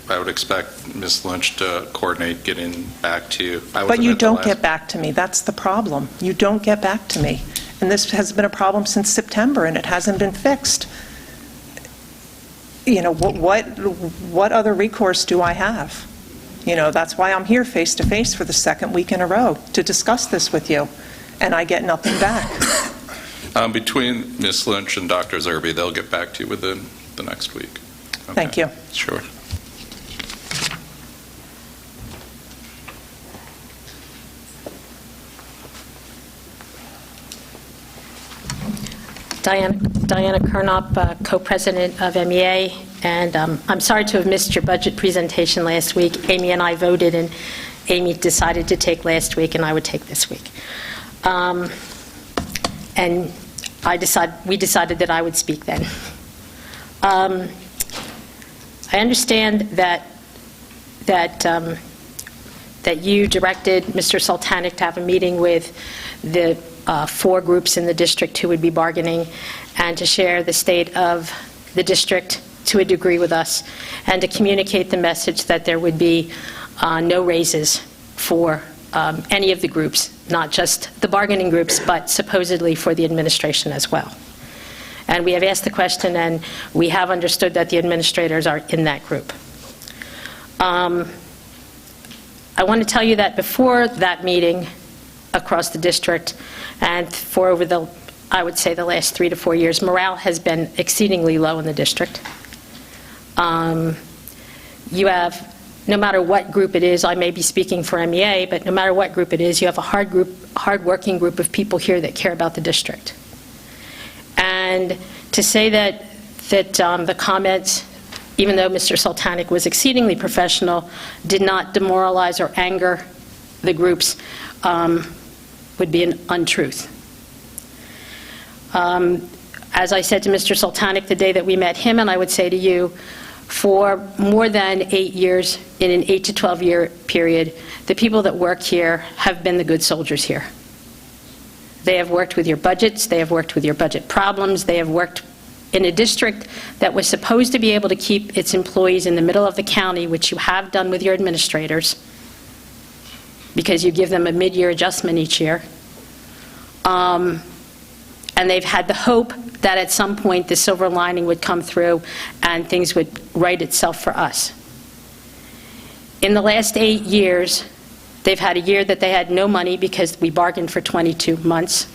I would expect Ms. Lynch to coordinate getting back to you. But you don't get back to me. That's the problem. You don't get back to me. And this has been a problem since September, and it hasn't been fixed. You know, what other recourse do I have? You know, that's why I'm here face-to-face for the second week in a row, to discuss this with you, and I get nothing back. Between Ms. Lynch and Dr. Zerby, they'll get back to you within the next week. Okay. Thank you. Sure. Diana Kernop, co-president of MEA, and I'm sorry to have missed your budget presentation last week. Amy and I voted, and Amy decided to take last week, and I would take this week. And we decided that I would speak then. I understand that you directed Mr. Sultanic to have a meeting with the 4 groups in the district who would be bargaining, and to share the state of the district to a degree with us, and to communicate the message that there would be no raises for any of the groups, not just the bargaining groups, but supposedly for the administration as well. And we have asked the question, and we have understood that the administrators are in that group. I want to tell you that before that meeting across the district, and for over the, I would say, the last 3 to 4 years, morale has been exceedingly low in the district. You have, no matter what group it is, I may be speaking for MEA, but no matter what group it is, you have a hard-working group of people here that care about the district. And to say that the comments, even though Mr. Sultanic was exceedingly professional, did not demoralize or anger the groups, would be an untruth. As I said to Mr. Sultanic the day that we met him, and I would say to you, for more than 8 years, in an 8 to 12-year period, the people that work here have been the good soldiers here. They have worked with your budgets, they have worked with your budget problems, they have worked in a district that was supposed to be able to keep its employees in the middle of the county, which you have done with your administrators, because you give them a mid-year adjustment each year. And they've had the hope that at some point the silver lining would come through and things would right itself for us. In the last 8 years, they've had a year that they had no money because we bargained for 22 months.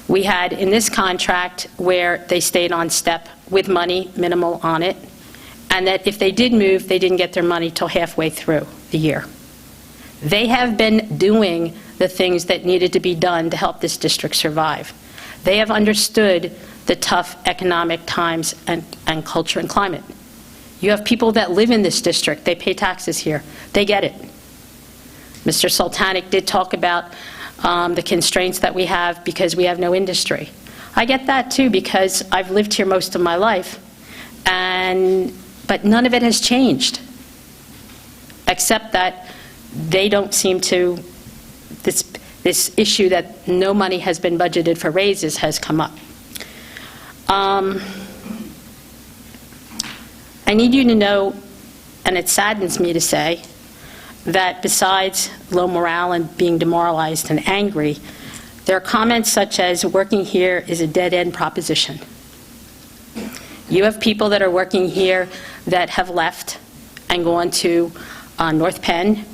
We had in this contract where they stayed on step with money, minimal on it, and that if they did move, they didn't get their money till halfway through the year. They have been doing the things that needed to be done to help this district survive. They have understood the tough economic times and culture and climate. You have people that live in this district, they pay taxes here, they get it. Mr. Sultanic did talk about the constraints that we have because we have no industry. I get that too because I've lived here most of my life, but none of it has changed, except that they don't seem to, this issue that no money has been budgeted for raises has come up. I need you to know, and it saddens me to say, that besides low morale and being demoralized and angry, there are comments such as working here is a dead-end proposition. You have people that are working here that have left and gone to North Penn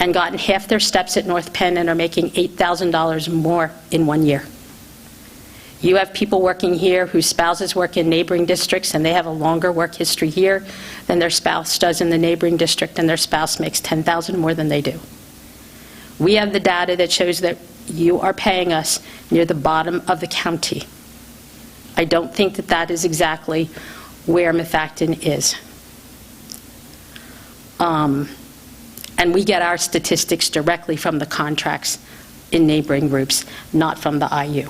and gotten half their steps at North Penn and are making $8,000 more in 1 year. You have people working here whose spouses work in neighboring districts and they have a longer work history here than their spouse does in the neighboring district, and their spouse makes $10,000 more than they do. We have the data that shows that you are paying us near the bottom of the county. I don't think that that is exactly where Methacton is. And we get our statistics directly from the contracts in neighboring groups, not from the IU.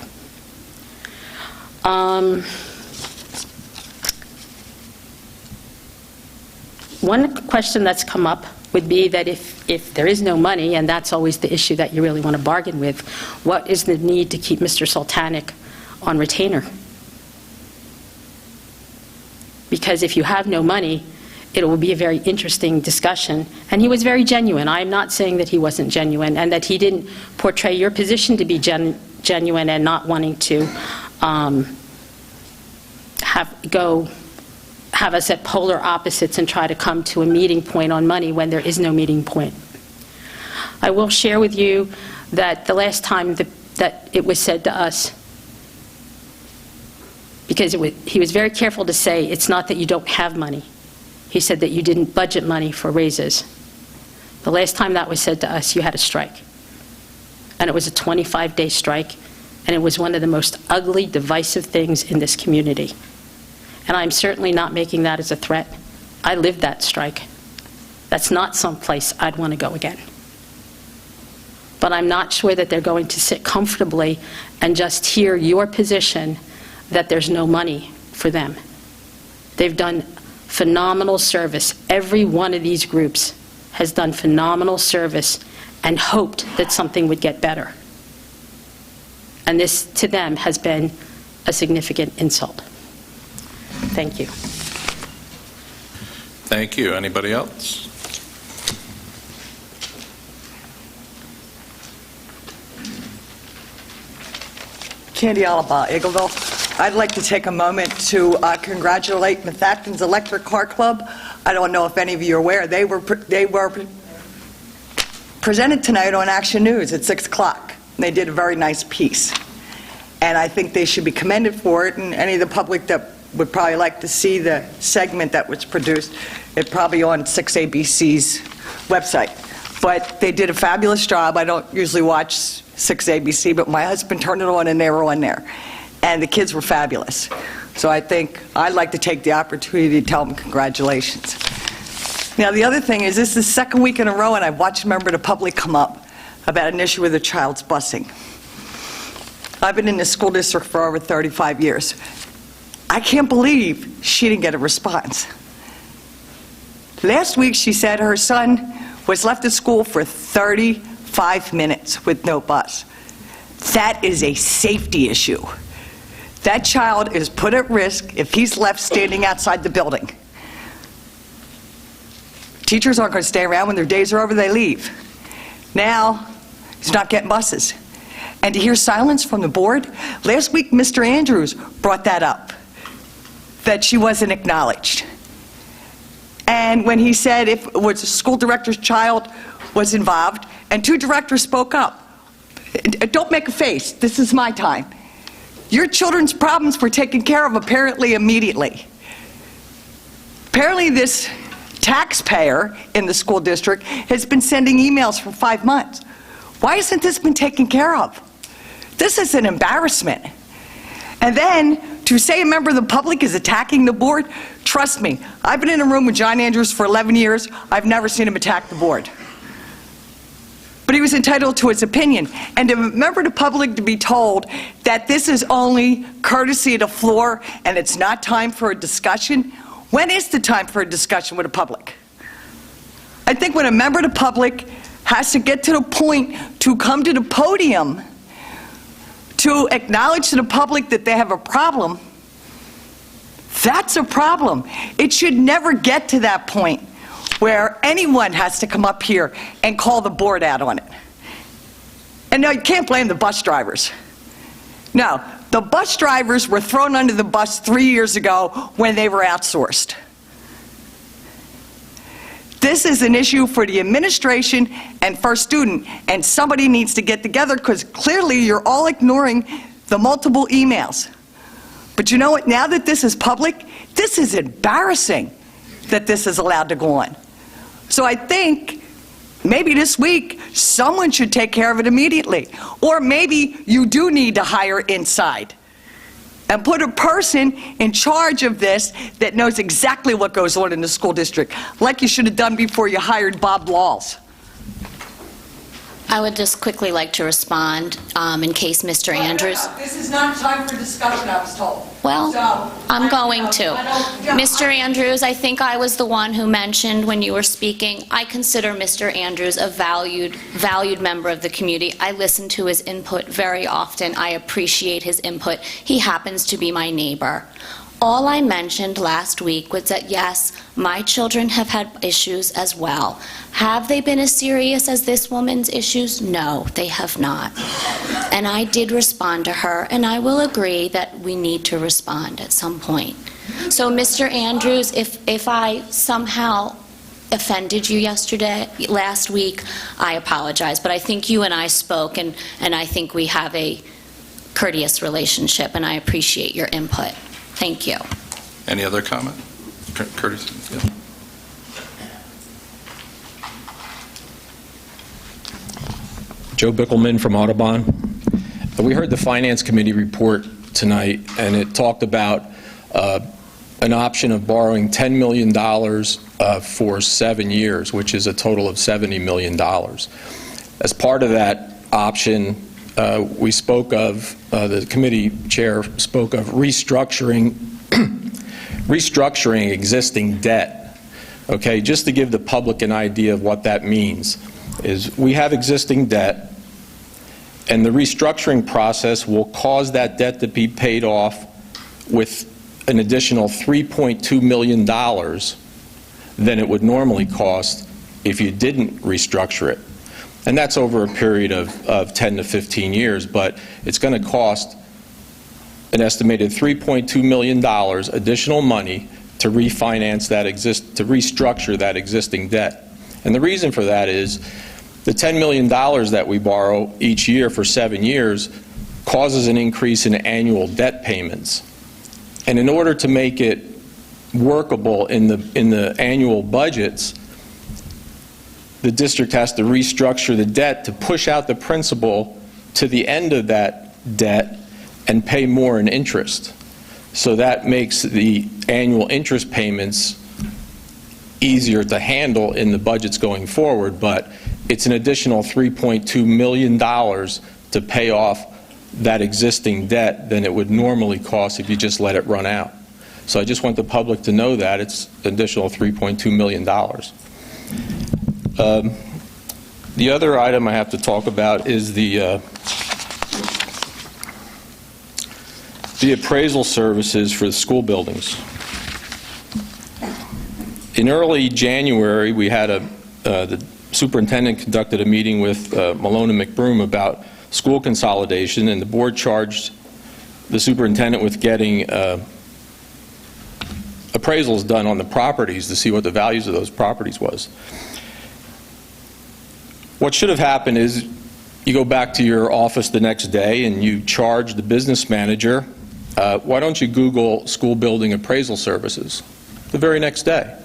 One question that's come up would be that if there is no money, and that's always the issue that you really want to bargain with, what is the need to keep Mr. Sultanic on retainer? Because if you have no money, it will be a very interesting discussion. And he was very genuine. I'm not saying that he wasn't genuine and that he didn't portray your position to be genuine and not wanting to have us at polar opposites and try to come to a meeting point on money when there is no meeting point. I will share with you that the last time that it was said to us, because he was very careful to say, it's not that you don't have money. He said that you didn't budget money for raises. The last time that was said to us, you had a strike. And it was a 25-day strike, and it was one of the most ugly, divisive things in this community. And I'm certainly not making that as a threat. I lived that strike. That's not someplace I'd want to go again. But I'm not sure that they're going to sit comfortably and just hear your position that there's no money for them. They've done phenomenal service. Every one of these groups has done phenomenal service and hoped that something would get better. And this, to them, has been a significant insult. Thank you. Thank you. Anybody else? Candy Alaba, Eagleville. I'd like to take a moment to congratulate Methacton's Electric Car Club. I don't know if any of you are aware, they were presented tonight on Action News at 6 o'clock. They did a very nice piece. And I think they should be commended for it, and any of the public that would probably like to see the segment that was produced, it's probably on 6ABC's website. But they did a fabulous job. I don't usually watch 6ABC, but my husband turned it on and they were on there. And the kids were fabulous. So I think I'd like to take the opportunity to tell them congratulations. Now the other thing is, this is the second week in a row, and I've watched a member of the public come up about an issue with a child's busing. I've been in the school district for over 35 years. I can't believe she didn't get a response. Last week, she said her son was left at school for 35 minutes with no bus. That is a safety issue. That child is put at risk if he's left standing outside the building. Teachers aren't going to stay around. When their days are over, they leave. Now, he's not getting buses. And to hear silence from the board, last week Mr. Andrews brought that up, that she wasn't acknowledged. And when he said if it was a school director's child was involved, and 2 directors spoke up, don't make a face, this is my time. Your children's problems were taken care of apparently immediately. Apparently this taxpayer in the school district has been sending emails for 5 months. Why hasn't this been taken care of? This is an embarrassment. And then to say a member of the public is attacking the board, trust me, I've been in a room with John Andrews for 11 years. I've never seen him attack the board. But he was entitled to his opinion. And to a member of the public to be told that this is only courtesy of the floor and it's not time for a discussion, when is the time for a discussion with the public? I think when a member of the public has to get to the point to come to the podium to acknowledge to the public that they have a problem, that's a problem. It should never get to that point where anyone has to come up here and call the board out on it. And no, you can't blame the bus drivers. No, the bus drivers were thrown under the bus 3 years ago when they were outsourced. This is an issue for the administration and for student, and somebody needs to get together because clearly you're all ignoring the multiple emails. But you know what? Now that this is public, this is embarrassing that this is allowed to go on. So I think maybe this week someone should take care of it immediately. Or maybe you do need to hire inside and put a person in charge of this that knows exactly what goes on in the school district, like you should have done before you hired Bob Laws. I would just quickly like to respond in case Mr. Andrews... This is not time for discussion, I was told. Well, So, I'm going to. Mr. Andrews, I think I was the one who mentioned when you were speaking, I consider Mr. Andrews a valued member of the community. I listen to his input very often. I appreciate his input. He happens to be my neighbor. All I mentioned last week was that, yes, my children have had issues as well. Have they been as serious as this woman's issues? No, they have not. And I did respond to her, and I will agree that we need to respond at some point. So, Mr. Andrews, if I somehow offended you last week, I apologize. But I think you and I spoke, and I think we have a courteous relationship, and I appreciate your input. Thank you. Any other comment? Curtis? Yeah. Joe Bickelman from Audubon. We heard the Finance Committee report tonight, and it talked about an option of borrowing $10 million for 7 years, which is a total of $70 million. As part of that option, we spoke of, the committee chair spoke of restructuring existing debt. Okay, just to give the public an idea of what that means, is we have existing debt, and the restructuring process will cause that debt to be paid off with an additional $3.2 million than it would normally cost if you didn't restructure it. And that's over a period of 10 to 15 years, but it's going to cost an estimated $3.2 million additional money to refinance that to restructure that existing debt. And the reason for that is the $10 million that we borrow each year for 7 years causes an increase in annual debt payments. And in order to make it workable in the annual budgets, the district has to restructure the debt to push out the principal to the end of that debt and pay more in interest. So that makes the annual interest payments easier to handle in the budgets going forward, but it's an additional $3.2 million to pay off that existing debt than it would normally cost if you just let it run out. So I just want the public to know that it's an additional $3.2 million. The other item I have to talk about is the appraisal services for the school buildings. In early January, we had the superintendent conducted a meeting with Malone and McBroom about school consolidation, and the board charged the superintendent with getting appraisals done on the properties to see what the values of those properties was. What should have happened is you go back to your office the next day and you charge the business manager, why don't you Google school building appraisal services the very next day?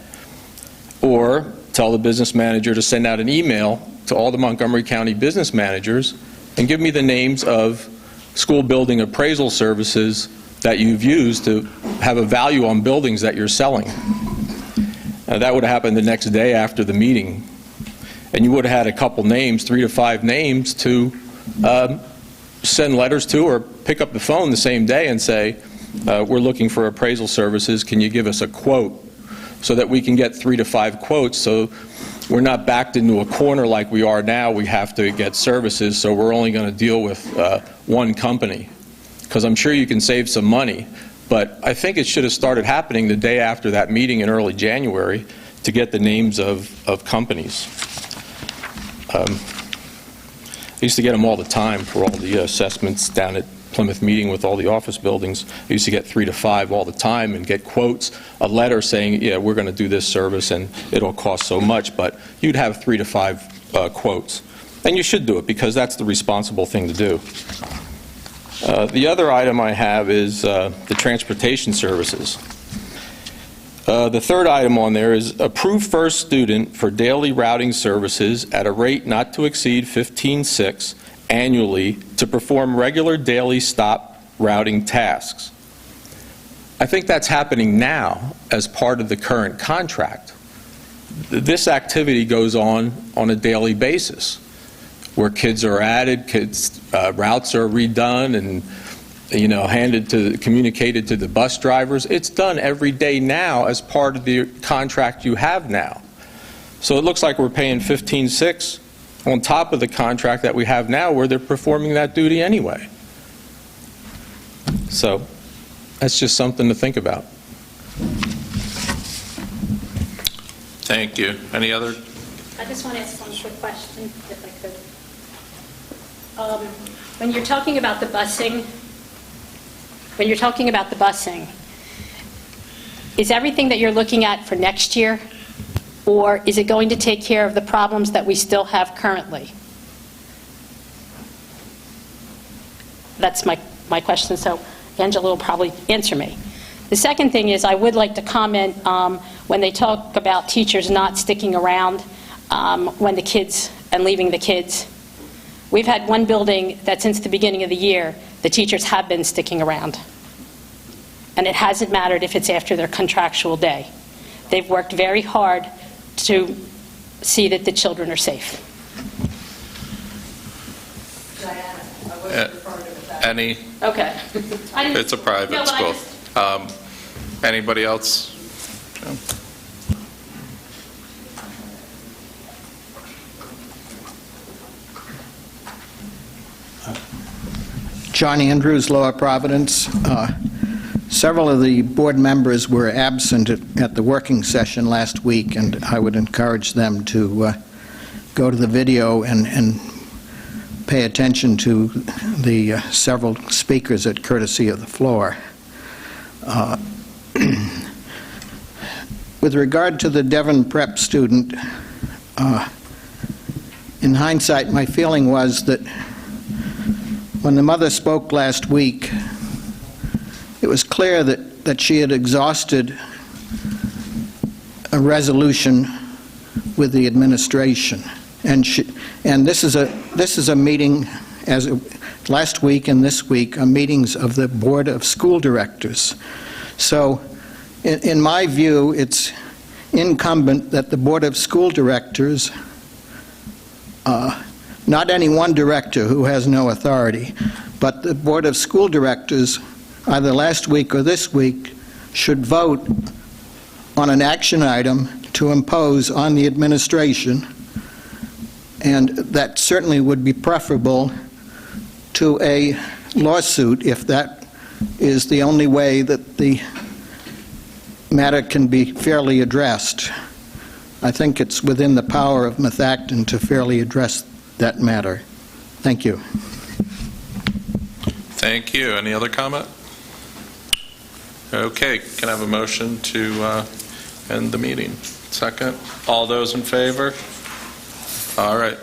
Or tell the business manager to send out an email to all the Montgomery County business managers and give me the names of school building appraisal services that you've used to have a value on buildings that you're selling. That would have happened the next day after the meeting. And you would have had a couple names, 3 to 5 names, to send letters to or pick up the phone the same day and say, we're looking for appraisal services, can you give us a quote? So that we can get 3 to 5 quotes, so we're not backed into a corner like we are now. We have to get services, so we're only going to deal with one company. Because I'm sure you can save some money, but I think it should have started happening the day after that meeting in early January to get the names of companies. I used to get them all the time for all the assessments down at Plymouth meeting with all the office buildings. I used to get 3 to 5 all the time and get quotes, a letter saying, yeah, we're going to do this service and it'll cost so much, but you'd have 3 to 5 quotes. And you should do it because that's the responsible thing to do. The other item I have is the transportation services. The third item on there is approve first student for daily routing services at a rate not to exceed $15,600 annually to perform regular daily stop routing tasks. I think that's happening now as part of the current contract. This activity goes on a daily basis where kids are added, routes are redone and communicated to the bus drivers. It's done every day now as part of the contract you have now. So it looks like we're paying $15,600 on top of the contract that we have now where they're performing that duty anyway. So that's just something to think about. Thank you. Any other? I just want to ask one quick question, if I could. When you're talking about the busing, is everything that you're looking at for next year, or is it going to take care of the problems that we still have currently? That's my question, so Angela will probably answer me. The second thing is I would like to comment when they talk about teachers not sticking around when the kids and leaving the kids. We've had one building that since the beginning of the year, the teachers have been sticking around. And it hasn't mattered if it's after their contractual day. They've worked very hard to see that the children are safe. Any? Okay. It's a private school. Anybody else? John Andrews, Lower Providence. Several of the board members were absent at the working session last week, and I would encourage them to go to the video and pay attention to the several speakers at courtesy of the floor. With regard to the Devon Prep student, in hindsight, my feeling was that when the mother spoke last week, it was clear that she had exhausted a resolution with the administration, and this is a meeting, as last week and this week, are meetings of the Board of School Directors. So, in my view, it's incumbent that the Board of School Directors not any one director who has no authority, but the Board of School Directors, either last week or this week, should vote on an action item to impose on the administration, and that certainly would be preferable to a lawsuit if that is the only way that the matter can be fairly addressed. I think it's within the power of Methacton to fairly address that matter. Thank you. Thank you. Any other comment? Okay, can I have a motion to end the meeting? Second? All those in favor? All right.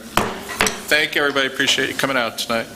Thank you, everybody. Appreciate you coming out tonight.